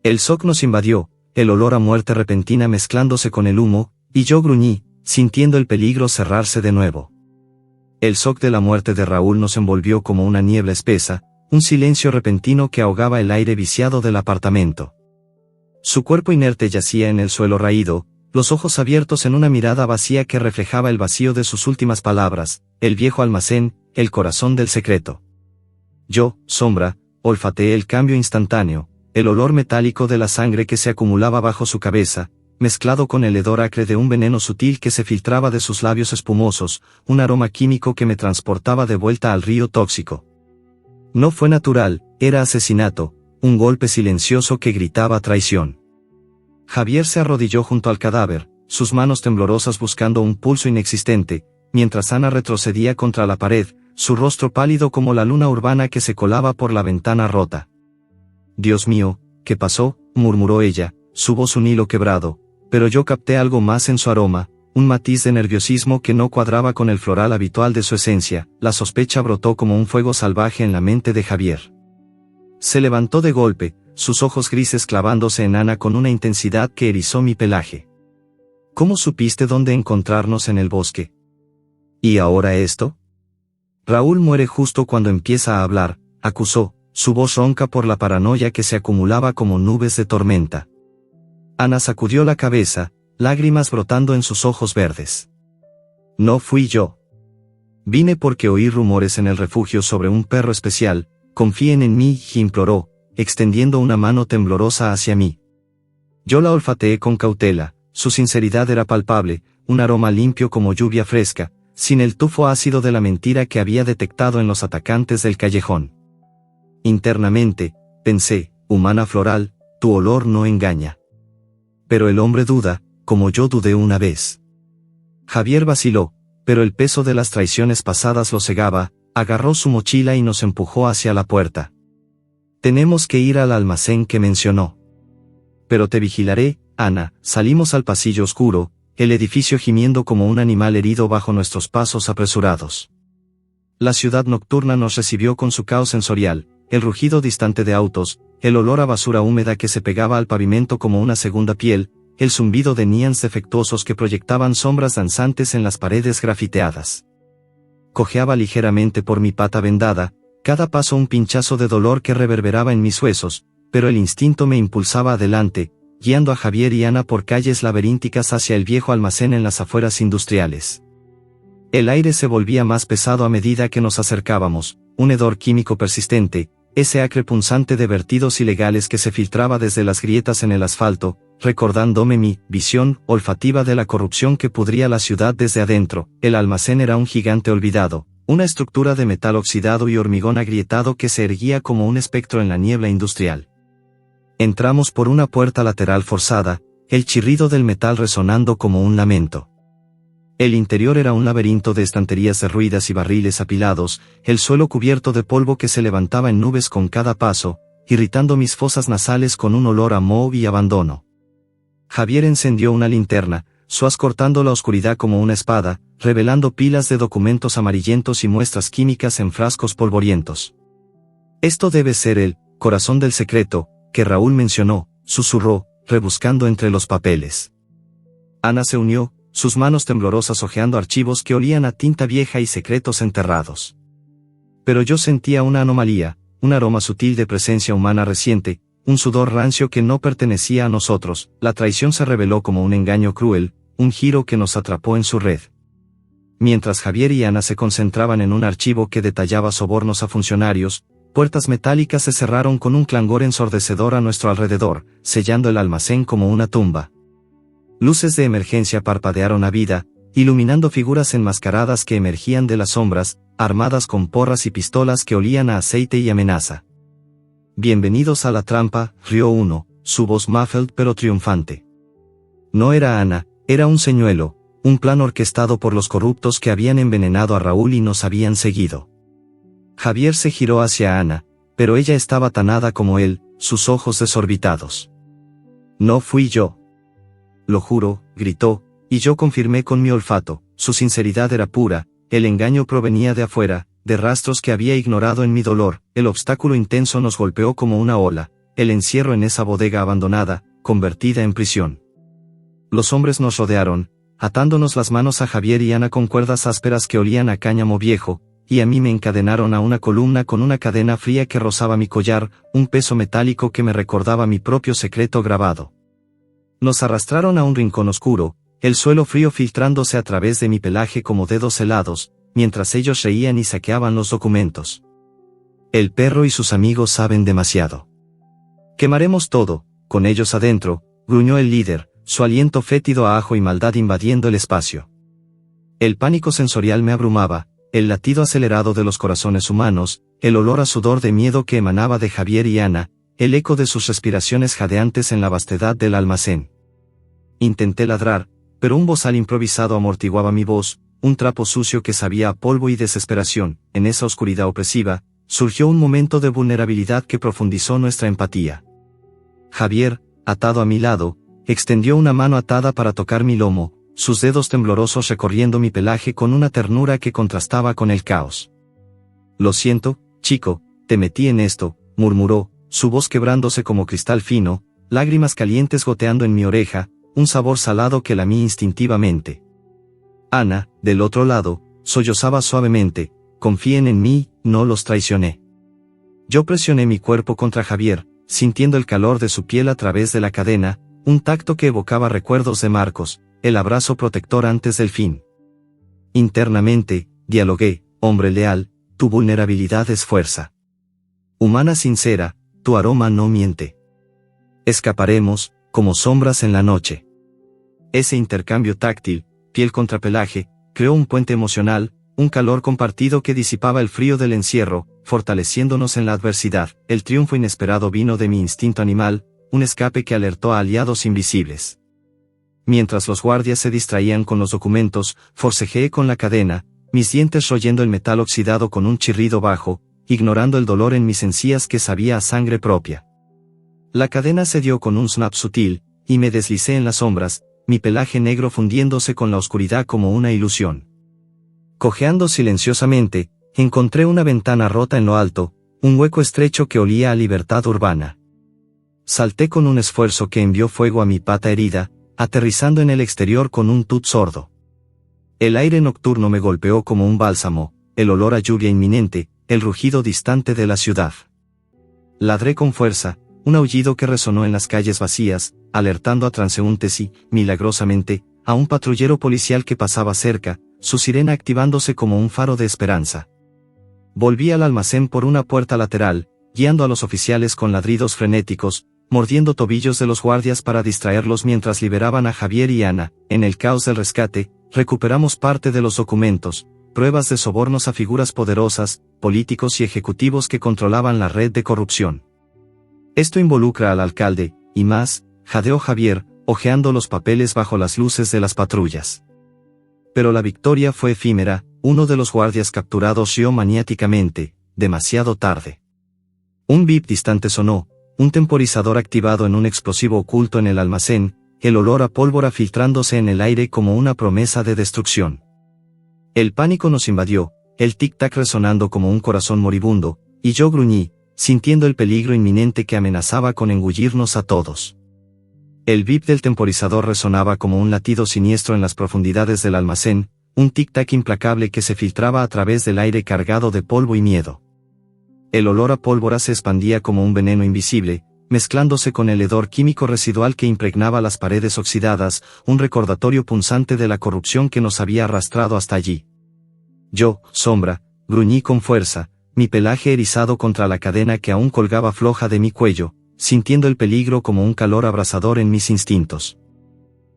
El shock nos invadió, el olor a muerte repentina mezclándose con el humo, y yo gruñí, sintiendo el peligro cerrarse de nuevo. El shock de la muerte de Raúl nos envolvió como una niebla espesa, un silencio repentino que ahogaba el aire viciado del apartamento. Su cuerpo inerte yacía en el suelo raído, los ojos abiertos en una mirada vacía que reflejaba el vacío de sus últimas palabras, el viejo almacén, el corazón del secreto. Yo, Sombra, olfateé el cambio instantáneo, el olor metálico de la sangre que se acumulaba bajo su cabeza, mezclado con el hedor acre de un veneno sutil que se filtraba de sus labios espumosos, un aroma químico que me transportaba de vuelta al río tóxico. No fue natural, era asesinato, un golpe silencioso que gritaba traición. Javier se arrodilló junto al cadáver, sus manos temblorosas buscando un pulso inexistente, mientras Ana retrocedía contra la pared, su rostro pálido como la luna urbana que se colaba por la ventana rota. «Dios mío, ¿qué pasó?», murmuró ella, su voz un hilo quebrado, pero yo capté algo más en su aroma, un matiz de nerviosismo que no cuadraba con el floral habitual de su esencia. La sospecha brotó como un fuego salvaje en la mente de Javier. Se levantó de golpe, sus ojos grises clavándose en Ana con una intensidad que erizó mi pelaje. «¿Cómo supiste dónde encontrarnos en el bosque? ¿Y ahora esto?». «Raúl muere justo cuando empieza a hablar», acusó, su voz ronca por la paranoia que se acumulaba como nubes de tormenta. Ana sacudió la cabeza, lágrimas brotando en sus ojos verdes. «No fui yo. Vine porque oí rumores en el refugio sobre un perro especial, confíen en mí», imploró, extendiendo una mano temblorosa hacia mí. Yo la olfateé con cautela, su sinceridad era palpable, un aroma limpio como lluvia fresca, sin el tufo ácido de la mentira que había detectado en los atacantes del callejón. Internamente, pensé, humana floral, tu olor no engaña. Pero el hombre duda, como yo dudé una vez. Javier vaciló, pero el peso de las traiciones pasadas lo cegaba, agarró su mochila y nos empujó hacia la puerta. «Tenemos que ir al almacén que mencionó». «Pero te vigilaré, Ana». Salimos al pasillo oscuro, el edificio gimiendo como un animal herido bajo nuestros pasos apresurados. La ciudad nocturna nos recibió con su caos sensorial, el rugido distante de autos, el olor a basura húmeda que se pegaba al pavimento como una segunda piel, el zumbido de neons defectuosos que proyectaban sombras danzantes en las paredes grafiteadas. Cojeaba ligeramente por mi pata vendada, cada paso un pinchazo de dolor que reverberaba en mis huesos, pero el instinto me impulsaba adelante, guiando a Javier y Ana por calles laberínticas hacia el viejo almacén en las afueras industriales. El aire se volvía más pesado a medida que nos acercábamos, un hedor químico persistente, ese acre punzante de vertidos ilegales que se filtraba desde las grietas en el asfalto, recordándome mi visión olfativa de la corrupción que pudría la ciudad desde adentro. El almacén era un gigante olvidado, una estructura de metal oxidado y hormigón agrietado que se erguía como un espectro en la niebla industrial. Entramos por una puerta lateral forzada, el chirrido del metal resonando como un lamento. El interior era un laberinto de estanterías derruidas y barriles apilados, el suelo cubierto de polvo que se levantaba en nubes con cada paso, irritando mis fosas nasales con un olor a moho y abandono. Javier encendió una linterna, su haz cortando la oscuridad como una espada, revelando pilas de documentos amarillentos y muestras químicas en frascos polvorientos. Esto debe ser el corazón del secreto, que Raúl mencionó, susurró, rebuscando entre los papeles. Ana se unió, sus manos temblorosas hojeando archivos que olían a tinta vieja y secretos enterrados. Pero yo sentía una anomalía, un aroma sutil de presencia humana reciente, un sudor rancio que no pertenecía a nosotros. La traición se reveló como un engaño cruel, un giro que nos atrapó en su red. Mientras Javier y Ana se concentraban en un archivo que detallaba sobornos a funcionarios, puertas metálicas se cerraron con un clangor ensordecedor a nuestro alrededor, sellando el almacén como una tumba. Luces de emergencia parpadearon a vida, iluminando figuras enmascaradas que emergían de las sombras, armadas con porras y pistolas que olían a aceite y amenaza. «Bienvenidos a la trampa», rió uno, su voz muffled pero triunfante. No era Ana, era un señuelo, un plan orquestado por los corruptos que habían envenenado a Raúl y nos habían seguido. Javier se giró hacia Ana, pero ella estaba tanada como él, sus ojos desorbitados. «No fui yo. Lo juro», gritó, y yo confirmé con mi olfato, su sinceridad era pura, el engaño provenía de afuera, de rastros que había ignorado en mi dolor. El obstáculo intenso nos golpeó como una ola, el encierro en esa bodega abandonada, convertida en prisión. Los hombres nos rodearon, atándonos las manos a Javier y Ana con cuerdas ásperas que olían a cáñamo viejo, y a mí me encadenaron a una columna con una cadena fría que rozaba mi collar, un peso metálico que me recordaba mi propio secreto grabado. Nos arrastraron a un rincón oscuro, el suelo frío filtrándose a través de mi pelaje como dedos helados, mientras ellos reían y saqueaban los documentos. «El perro y sus amigos saben demasiado. Quemaremos todo, con ellos adentro», gruñó el líder, su aliento fétido a ajo y maldad invadiendo el espacio. El pánico sensorial me abrumaba, el latido acelerado de los corazones humanos, el olor a sudor de miedo que emanaba de Javier y Ana, el eco de sus respiraciones jadeantes en la vastedad del almacén. Intenté ladrar, pero un bozal improvisado amortiguaba mi voz, un trapo sucio que sabía a polvo y desesperación. En esa oscuridad opresiva, surgió un momento de vulnerabilidad que profundizó nuestra empatía. Javier, atado a mi lado, extendió una mano atada para tocar mi lomo, sus dedos temblorosos recorriendo mi pelaje con una ternura que contrastaba con el caos. «Lo siento, chico, te metí en esto», murmuró, su voz quebrándose como cristal fino, lágrimas calientes goteando en mi oreja, un sabor salado que lamí instintivamente. Ana, del otro lado, sollozaba suavemente: «Confíen en mí, no los traicioné». Yo presioné mi cuerpo contra Javier, sintiendo el calor de su piel a través de la cadena, un tacto que evocaba recuerdos de Marcos, el abrazo protector antes del fin. Internamente, dialogué: «Hombre leal, tu vulnerabilidad es fuerza. Humana sincera, tu aroma no miente. Escaparemos, como sombras en la noche». Ese intercambio táctil, piel contra pelaje, creó un puente emocional, un calor compartido que disipaba el frío del encierro, fortaleciéndonos en la adversidad. El triunfo inesperado vino de mi instinto animal, un escape que alertó a aliados invisibles. Mientras los guardias se distraían con los documentos, forcejeé con la cadena, mis dientes royendo el metal oxidado con un chirrido bajo, ignorando el dolor en mis encías que sabía a sangre propia. La cadena cedió con un snap sutil, y me deslicé en las sombras, mi pelaje negro fundiéndose con la oscuridad como una ilusión. Cojeando silenciosamente, encontré una ventana rota en lo alto, un hueco estrecho que olía a libertad urbana. Salté con un esfuerzo que envió fuego a mi pata herida, aterrizando en el exterior con un tut sordo. El aire nocturno me golpeó como un bálsamo, el olor a lluvia inminente, el rugido distante de la ciudad. Ladré con fuerza, un aullido que resonó en las calles vacías, alertando a transeúntes y, milagrosamente, a un patrullero policial que pasaba cerca, su sirena activándose como un faro de esperanza. Volví al almacén por una puerta lateral, guiando a los oficiales con ladridos frenéticos, mordiendo tobillos de los guardias para distraerlos mientras liberaban a Javier y Ana. En el caos del rescate, recuperamos parte de los documentos, pruebas de sobornos a figuras poderosas, políticos y ejecutivos que controlaban la red de corrupción. Esto involucra al alcalde, y más, jadeó Javier, hojeando los papeles bajo las luces de las patrullas. Pero la victoria fue efímera, uno de los guardias capturados rió maniáticamente, demasiado tarde. Un bip distante sonó, un temporizador activado en un explosivo oculto en el almacén, el olor a pólvora filtrándose en el aire como una promesa de destrucción. El pánico nos invadió, el tic-tac resonando como un corazón moribundo, y yo gruñí, sintiendo el peligro inminente que amenazaba con engullirnos a todos. El bip del temporizador resonaba como un latido siniestro en las profundidades del almacén, un tic-tac implacable que se filtraba a través del aire cargado de polvo y miedo. El olor a pólvora se expandía como un veneno invisible, mezclándose con el hedor químico residual que impregnaba las paredes oxidadas, un recordatorio punzante de la corrupción que nos había arrastrado hasta allí. Yo, Sombra, gruñí con fuerza, mi pelaje erizado contra la cadena que aún colgaba floja de mi cuello, sintiendo el peligro como un calor abrasador en mis instintos.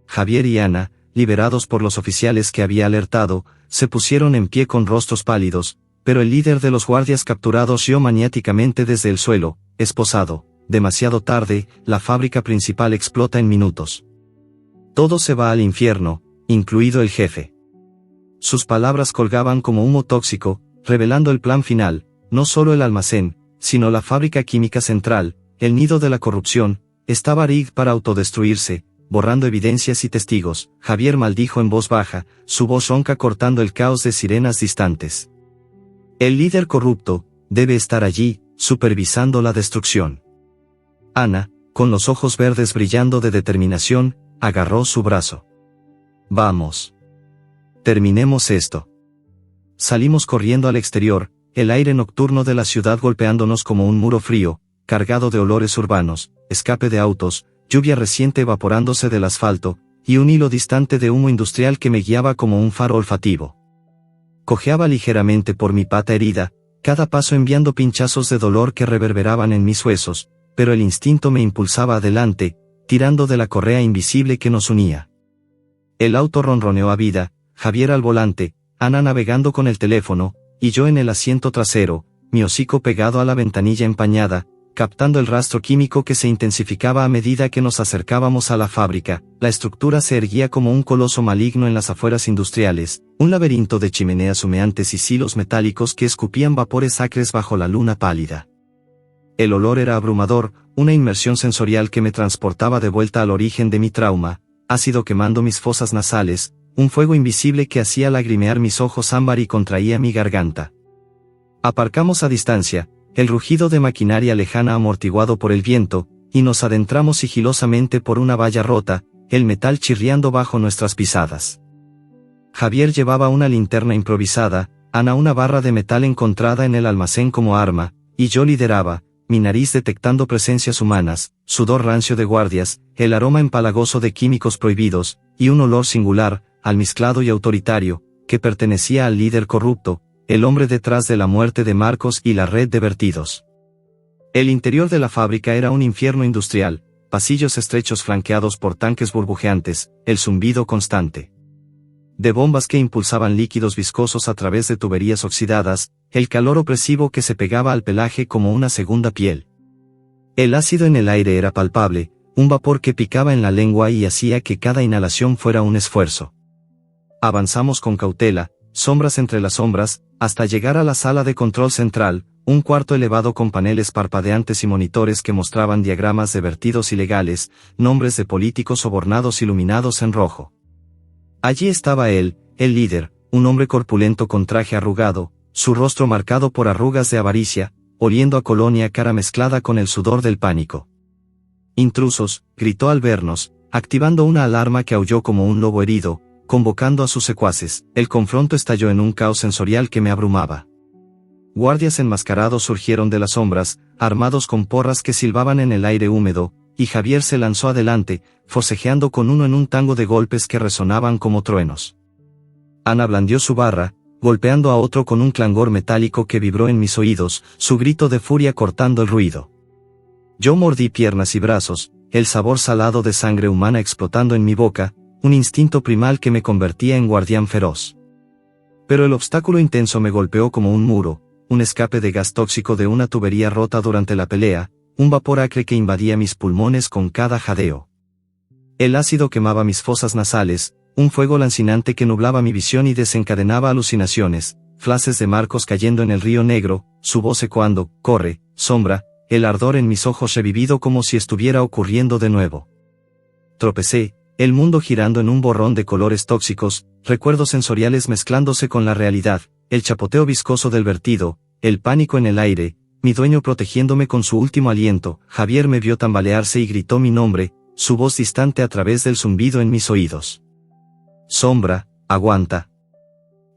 Javier y Ana, liberados por los oficiales que había alertado, se pusieron en pie con rostros pálidos, pero el líder de los guardias capturados rió maniáticamente desde el suelo, esposado. Demasiado tarde, la fábrica principal explota en minutos. Todo se va al infierno, incluido el jefe. Sus palabras colgaban como humo tóxico, revelando el plan final, no solo el almacén, sino la fábrica química central, el nido de la corrupción, estaba rigged para autodestruirse, borrando evidencias y testigos. Javier maldijo en voz baja, su voz ronca cortando el caos de sirenas distantes. El líder corrupto debe estar allí, supervisando la destrucción. Ana, con los ojos verdes brillando de determinación, agarró su brazo. Vamos. Terminemos esto. Salimos corriendo al exterior, el aire nocturno de la ciudad golpeándonos como un muro frío, cargado de olores urbanos, escape de autos, lluvia reciente evaporándose del asfalto, y un hilo distante de humo industrial que me guiaba como un faro olfativo. Cojeaba ligeramente por mi pata herida, cada paso enviando pinchazos de dolor que reverberaban en mis huesos, pero el instinto me impulsaba adelante, tirando de la correa invisible que nos unía. El auto ronroneó a vida, Javier al volante, Ana navegando con el teléfono, y yo en el asiento trasero, mi hocico pegado a la ventanilla empañada, captando el rastro químico que se intensificaba a medida que nos acercábamos a la fábrica. La estructura se erguía como un coloso maligno en las afueras industriales, un laberinto de chimeneas humeantes y silos metálicos que escupían vapores acres bajo la luna pálida. El olor era abrumador, una inmersión sensorial que me transportaba de vuelta al origen de mi trauma, ácido quemando mis fosas nasales, un fuego invisible que hacía lagrimear mis ojos ámbar y contraía mi garganta. Aparcamos a distancia, el rugido de maquinaria lejana amortiguado por el viento, y nos adentramos sigilosamente por una valla rota, el metal chirriando bajo nuestras pisadas. Javier llevaba una linterna improvisada, Ana una barra de metal encontrada en el almacén como arma, y yo lideraba, mi nariz detectando presencias humanas, sudor rancio de guardias, el aroma empalagoso de químicos prohibidos, y un olor singular, almizclado y autoritario, que pertenecía al líder corrupto, el hombre detrás de la muerte de Marcos y la red de vertidos. El interior de la fábrica era un infierno industrial, pasillos estrechos flanqueados por tanques burbujeantes, el zumbido constante de bombas que impulsaban líquidos viscosos a través de tuberías oxidadas, el calor opresivo que se pegaba al pelaje como una segunda piel. El ácido en el aire era palpable, un vapor que picaba en la lengua y hacía que cada inhalación fuera un esfuerzo. Avanzamos con cautela, sombras entre las sombras, hasta llegar a la sala de control central, un cuarto elevado con paneles parpadeantes y monitores que mostraban diagramas de vertidos ilegales, nombres de políticos sobornados iluminados en rojo. Allí estaba él, el líder, un hombre corpulento con traje arrugado, su rostro marcado por arrugas de avaricia, oliendo a colonia cara mezclada con el sudor del pánico. «Intrusos», gritó al vernos, activando una alarma que aulló como un lobo herido, convocando a sus secuaces. El confronto estalló en un caos sensorial que me abrumaba. Guardias enmascarados surgieron de las sombras, armados con porras que silbaban en el aire húmedo, y Javier se lanzó adelante, forcejeando con uno en un tango de golpes que resonaban como truenos. Ana blandió su barra, golpeando a otro con un clangor metálico que vibró en mis oídos, su grito de furia cortando el ruido. Yo mordí piernas y brazos, el sabor salado de sangre humana explotando en mi boca, un instinto primal que me convertía en guardián feroz. Pero el obstáculo intenso me golpeó como un muro, un escape de gas tóxico de una tubería rota durante la pelea, un vapor acre que invadía mis pulmones con cada jadeo. El ácido quemaba mis fosas nasales, un fuego lancinante que nublaba mi visión y desencadenaba alucinaciones, flashes de Marcos cayendo en el río Negro, su voz ecoando, corre, sombra, el ardor en mis ojos revivido como si estuviera ocurriendo de nuevo. Tropecé, el mundo girando en un borrón de colores tóxicos, recuerdos sensoriales mezclándose con la realidad, el chapoteo viscoso del vertido, el pánico en el aire, mi dueño protegiéndome con su último aliento. Javier me vio tambalearse y gritó mi nombre, su voz distante a través del zumbido en mis oídos. Sombra, aguanta.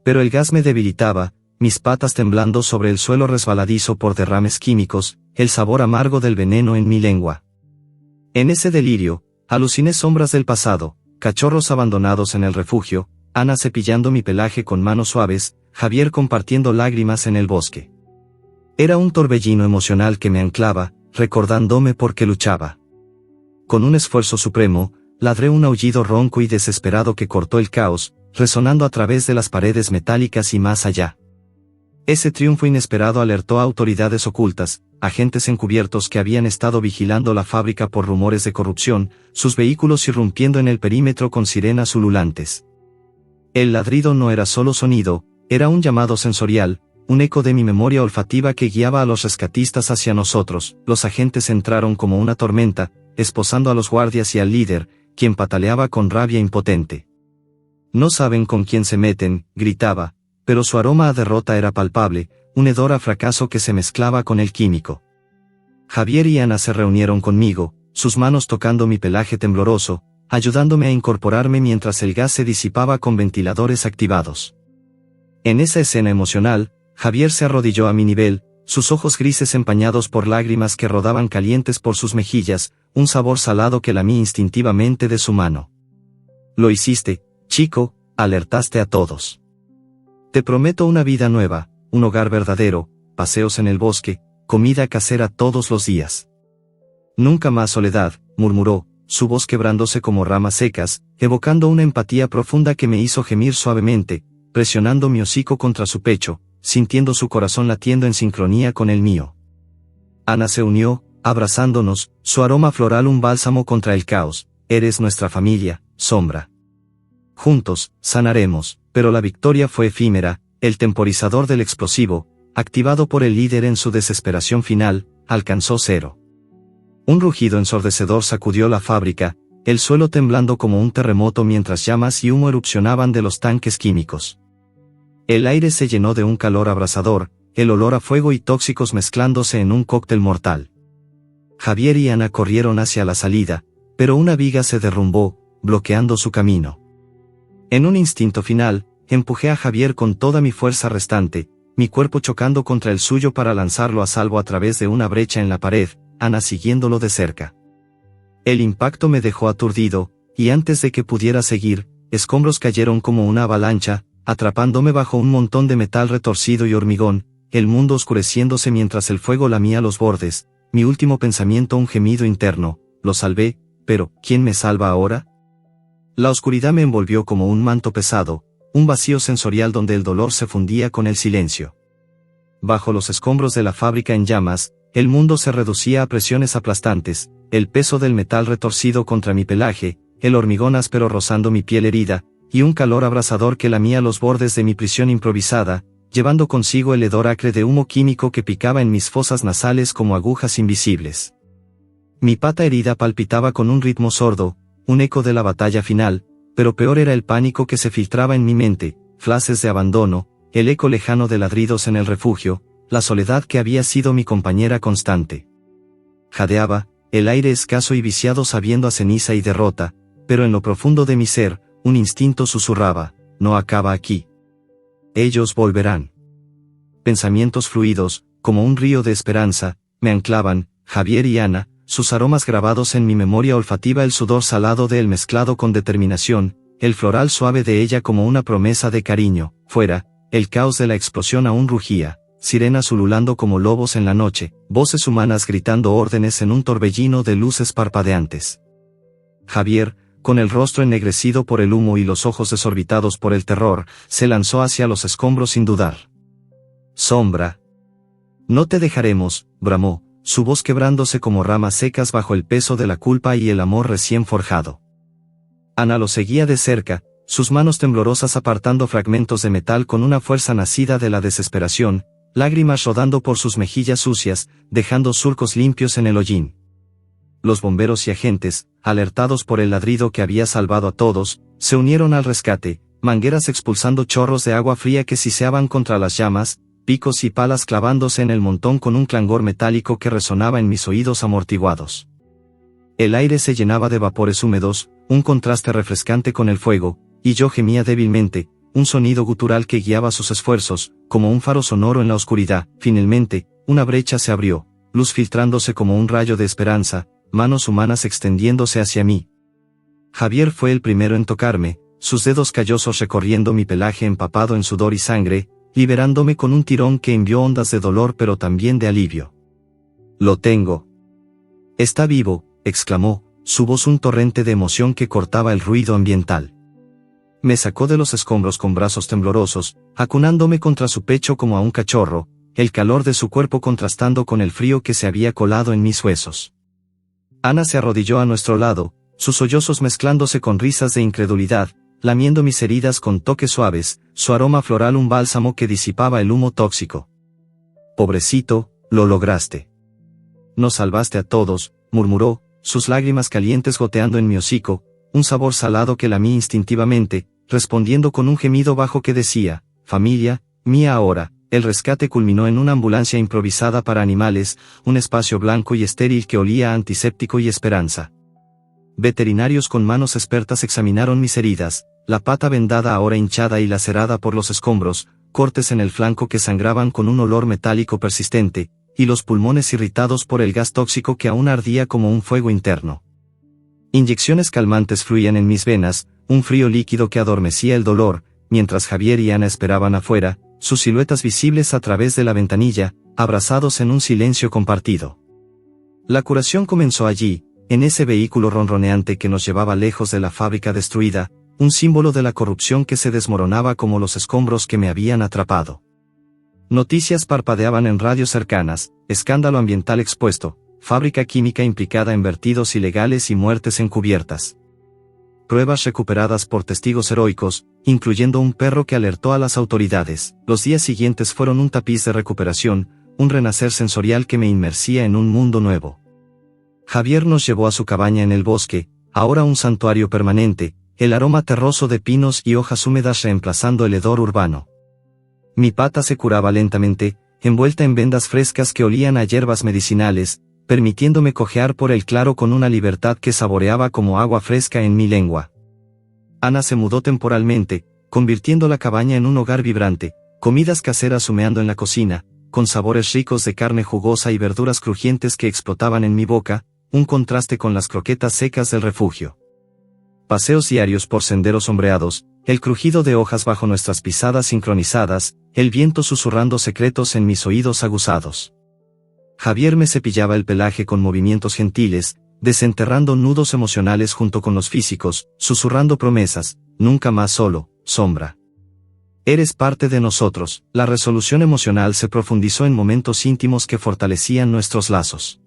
Pero el gas me debilitaba, mis patas temblando sobre el suelo resbaladizo por derrames químicos, el sabor amargo del veneno en mi lengua. En ese delirio, aluciné sombras del pasado, cachorros abandonados en el refugio, Ana cepillando mi pelaje con manos suaves, Javier compartiendo lágrimas en el bosque. Era un torbellino emocional que me anclaba, recordándome por qué luchaba. Con un esfuerzo supremo, ladré un aullido ronco y desesperado que cortó el caos, resonando a través de las paredes metálicas y más allá. Ese triunfo inesperado alertó a autoridades ocultas, agentes encubiertos que habían estado vigilando la fábrica por rumores de corrupción, sus vehículos irrumpiendo en el perímetro con sirenas ululantes. El ladrido no era solo sonido, era un llamado sensorial, un eco de mi memoria olfativa que guiaba a los rescatistas hacia nosotros. Los agentes entraron como una tormenta, esposando a los guardias y al líder, quien pataleaba con rabia impotente. No saben con quién se meten, gritaba, pero su aroma a derrota era palpable, un hedor a fracaso que se mezclaba con el químico. Javier y Ana se reunieron conmigo, sus manos tocando mi pelaje tembloroso, ayudándome a incorporarme mientras el gas se disipaba con ventiladores activados. En esa escena emocional, Javier se arrodilló a mi nivel, sus ojos grises empañados por lágrimas que rodaban calientes por sus mejillas, un sabor salado que lamí instintivamente de su mano. Lo hiciste, chico, alertaste a todos. Te prometo una vida nueva, un hogar verdadero, paseos en el bosque, comida casera todos los días. Nunca más soledad, murmuró, su voz quebrándose como ramas secas, evocando una empatía profunda que me hizo gemir suavemente, presionando mi hocico contra su pecho, sintiendo su corazón latiendo en sincronía con el mío. Ana se unió, abrazándonos, su aroma floral un bálsamo contra el caos. Eres nuestra familia, Sombra. Juntos, sanaremos, pero la victoria fue efímera, el temporizador del explosivo, activado por el líder en su desesperación final, alcanzó cero. Un rugido ensordecedor sacudió la fábrica, el suelo temblando como un terremoto mientras llamas y humo erupcionaban de los tanques químicos. El aire se llenó de un calor abrasador, el olor a fuego y tóxicos mezclándose en un cóctel mortal. Javier y Ana corrieron hacia la salida, pero una viga se derrumbó, bloqueando su camino. En un instinto final, empujé a Javier con toda mi fuerza restante, mi cuerpo chocando contra el suyo para lanzarlo a salvo a través de una brecha en la pared, Ana siguiéndolo de cerca. El impacto me dejó aturdido, y antes de que pudiera seguir, escombros cayeron como una avalancha, atrapándome bajo un montón de metal retorcido y hormigón, el mundo oscureciéndose mientras el fuego lamía los bordes, mi último pensamiento un gemido interno, lo salvé, pero, ¿quién me salva ahora? La oscuridad me envolvió como un manto pesado, un vacío sensorial donde el dolor se fundía con el silencio. Bajo los escombros de la fábrica en llamas, el mundo se reducía a presiones aplastantes, el peso del metal retorcido contra mi pelaje, el hormigón áspero rozando mi piel herida, y un calor abrasador que lamía los bordes de mi prisión improvisada, llevando consigo el hedor acre de humo químico que picaba en mis fosas nasales como agujas invisibles. Mi pata herida palpitaba con un ritmo sordo, un eco de la batalla final, pero peor era el pánico que se filtraba en mi mente, flashes de abandono, el eco lejano de ladridos en el refugio, la soledad que había sido mi compañera constante. Jadeaba, el aire escaso y viciado sabiendo a ceniza y derrota, pero en lo profundo de mi ser, un instinto susurraba, no acaba aquí. Ellos volverán. Pensamientos fluidos, como un río de esperanza, me anclaban, Javier y Ana, sus aromas grabados en mi memoria olfativa, el sudor salado de él mezclado con determinación, el floral suave de ella como una promesa de cariño. Fuera, el caos de la explosión aún rugía, sirenas ululando como lobos en la noche, voces humanas gritando órdenes en un torbellino de luces parpadeantes. Javier, con el rostro ennegrecido por el humo y los ojos desorbitados por el terror, se lanzó hacia los escombros sin dudar. Sombra. No te dejaremos, bramó, su voz quebrándose como ramas secas bajo el peso de la culpa y el amor recién forjado. Ana lo seguía de cerca, sus manos temblorosas apartando fragmentos de metal con una fuerza nacida de la desesperación, lágrimas rodando por sus mejillas sucias, dejando surcos limpios en el hollín. Los bomberos y agentes, alertados por el ladrido que había salvado a todos, se unieron al rescate, mangueras expulsando chorros de agua fría que siseaban contra las llamas, picos y palas clavándose en el montón con un clangor metálico que resonaba en mis oídos amortiguados. El aire se llenaba de vapores húmedos, un contraste refrescante con el fuego, y yo gemía débilmente, un sonido gutural que guiaba sus esfuerzos, como un faro sonoro en la oscuridad. Finalmente, una brecha se abrió, luz filtrándose como un rayo de esperanza, manos humanas extendiéndose hacia mí. Javier fue el primero en tocarme, sus dedos callosos recorriendo mi pelaje empapado en sudor y sangre, liberándome con un tirón que envió ondas de dolor pero también de alivio. «Lo tengo». «Está vivo», exclamó, su voz un torrente de emoción que cortaba el ruido ambiental. Me sacó de los escombros con brazos temblorosos, acunándome contra su pecho como a un cachorro, el calor de su cuerpo contrastando con el frío que se había colado en mis huesos. Ana se arrodilló a nuestro lado, sus sollozos mezclándose con risas de incredulidad, lamiendo mis heridas con toques suaves, su aroma floral un bálsamo que disipaba el humo tóxico. «Pobrecito, lo lograste. Nos salvaste a todos», murmuró, sus lágrimas calientes goteando en mi hocico, un sabor salado que lamí instintivamente, respondiendo con un gemido bajo que decía, «Familia, mía ahora». El rescate culminó en una ambulancia improvisada para animales, un espacio blanco y estéril que olía a antiséptico y esperanza. Veterinarios con manos expertas examinaron mis heridas, la pata vendada ahora hinchada y lacerada por los escombros, cortes en el flanco que sangraban con un olor metálico persistente, y los pulmones irritados por el gas tóxico que aún ardía como un fuego interno. Inyecciones calmantes fluían en mis venas, un frío líquido que adormecía el dolor, mientras Javier y Ana esperaban afuera, sus siluetas visibles a través de la ventanilla, abrazados en un silencio compartido. La curación comenzó allí, en ese vehículo ronroneante que nos llevaba lejos de la fábrica destruida, un símbolo de la corrupción que se desmoronaba como los escombros que me habían atrapado. Noticias parpadeaban en radios cercanas, escándalo ambiental expuesto, fábrica química implicada en vertidos ilegales y muertes encubiertas. Pruebas recuperadas por testigos heroicos, incluyendo un perro que alertó a las autoridades. Los días siguientes fueron un tapiz de recuperación, un renacer sensorial que me inmersía en un mundo nuevo. Javier nos llevó a su cabaña en el bosque, ahora un santuario permanente, el aroma terroso de pinos y hojas húmedas reemplazando el hedor urbano. Mi pata se curaba lentamente, envuelta en vendas frescas que olían a hierbas medicinales, permitiéndome cojear por el claro con una libertad que saboreaba como agua fresca en mi lengua. Ana se mudó temporalmente, convirtiendo la cabaña en un hogar vibrante, comidas caseras humeando en la cocina, con sabores ricos de carne jugosa y verduras crujientes que explotaban en mi boca, un contraste con las croquetas secas del refugio. Paseos diarios por senderos sombreados, el crujido de hojas bajo nuestras pisadas sincronizadas, el viento susurrando secretos en mis oídos aguzados. Javier me cepillaba el pelaje con movimientos gentiles, desenterrando nudos emocionales junto con los físicos, susurrando promesas, nunca más solo, sombra. Eres parte de nosotros. La resolución emocional se profundizó en momentos íntimos que fortalecían nuestros lazos.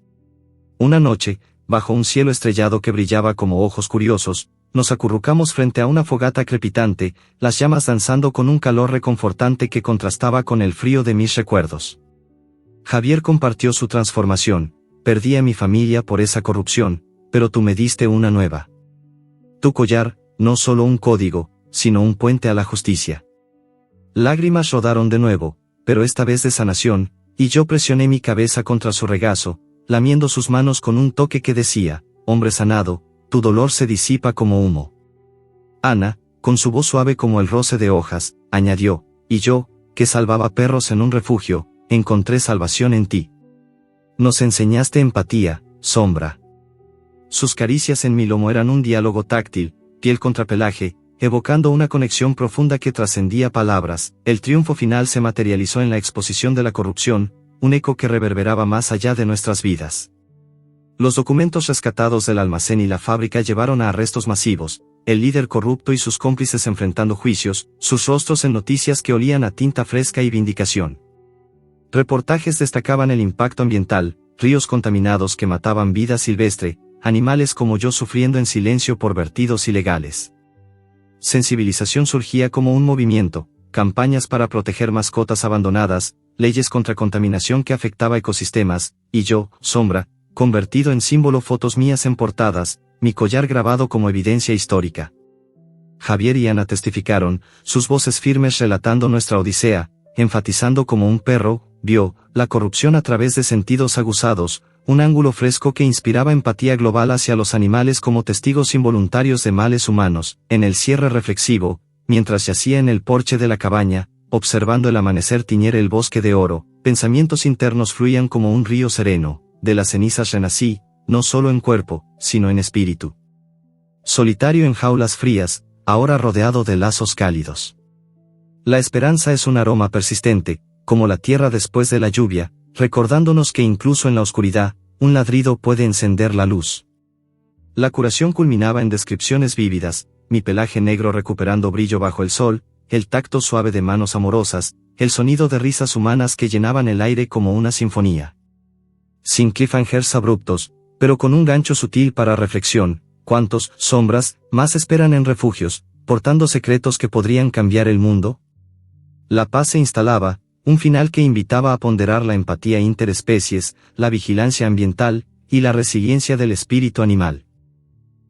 Una noche, bajo un cielo estrellado que brillaba como ojos curiosos, nos acurrucamos frente a una fogata crepitante, las llamas danzando con un calor reconfortante que contrastaba con el frío de mis recuerdos. Javier compartió su transformación, perdí a mi familia por esa corrupción, pero tú me diste una nueva. Tu collar, no solo un código, sino un puente a la justicia. Lágrimas rodaron de nuevo, pero esta vez de sanación, y yo presioné mi cabeza contra su regazo, lamiendo sus manos con un toque que decía, hombre sanado, tu dolor se disipa como humo. Ana, con su voz suave como el roce de hojas, añadió, y yo, que salvaba perros en un refugio, encontré salvación en ti. Nos enseñaste empatía, sombra. Sus caricias en mi lomo eran un diálogo táctil, piel contra pelaje, evocando una conexión profunda que trascendía palabras. El triunfo final se materializó en la exposición de la corrupción, un eco que reverberaba más allá de nuestras vidas. Los documentos rescatados del almacén y la fábrica llevaron a arrestos masivos, el líder corrupto y sus cómplices enfrentando juicios, sus rostros en noticias que olían a tinta fresca y vindicación. Reportajes destacaban el impacto ambiental, ríos contaminados que mataban vida silvestre, animales como yo sufriendo en silencio por vertidos ilegales. Sensibilización surgía como un movimiento, campañas para proteger mascotas abandonadas, leyes contra contaminación que afectaba ecosistemas, y yo, sombra, convertido en símbolo, fotos mías en portadas, mi collar grabado como evidencia histórica. Javier y Ana testificaron, sus voces firmes relatando nuestra odisea, enfatizando como un perro, vio, la corrupción a través de sentidos aguzados, un ángulo fresco que inspiraba empatía global hacia los animales como testigos involuntarios de males humanos. En el cierre reflexivo, mientras yacía en el porche de la cabaña, observando el amanecer tiñer el bosque de oro, pensamientos internos fluían como un río sereno, de las cenizas renací, no solo en cuerpo, sino en espíritu. Solitario en jaulas frías, ahora rodeado de lazos cálidos. La esperanza es un aroma persistente, como la tierra después de la lluvia, recordándonos que incluso en la oscuridad, un ladrido puede encender la luz. La curación culminaba en descripciones vívidas, mi pelaje negro recuperando brillo bajo el sol, el tacto suave de manos amorosas, el sonido de risas humanas que llenaban el aire como una sinfonía. Sin cliffhangers abruptos, pero con un gancho sutil para reflexión, ¿cuántos sombras más esperan en refugios, portando secretos que podrían cambiar el mundo? La paz se instalaba, un final que invitaba a ponderar la empatía interespecies, la vigilancia ambiental, y la resiliencia del espíritu animal.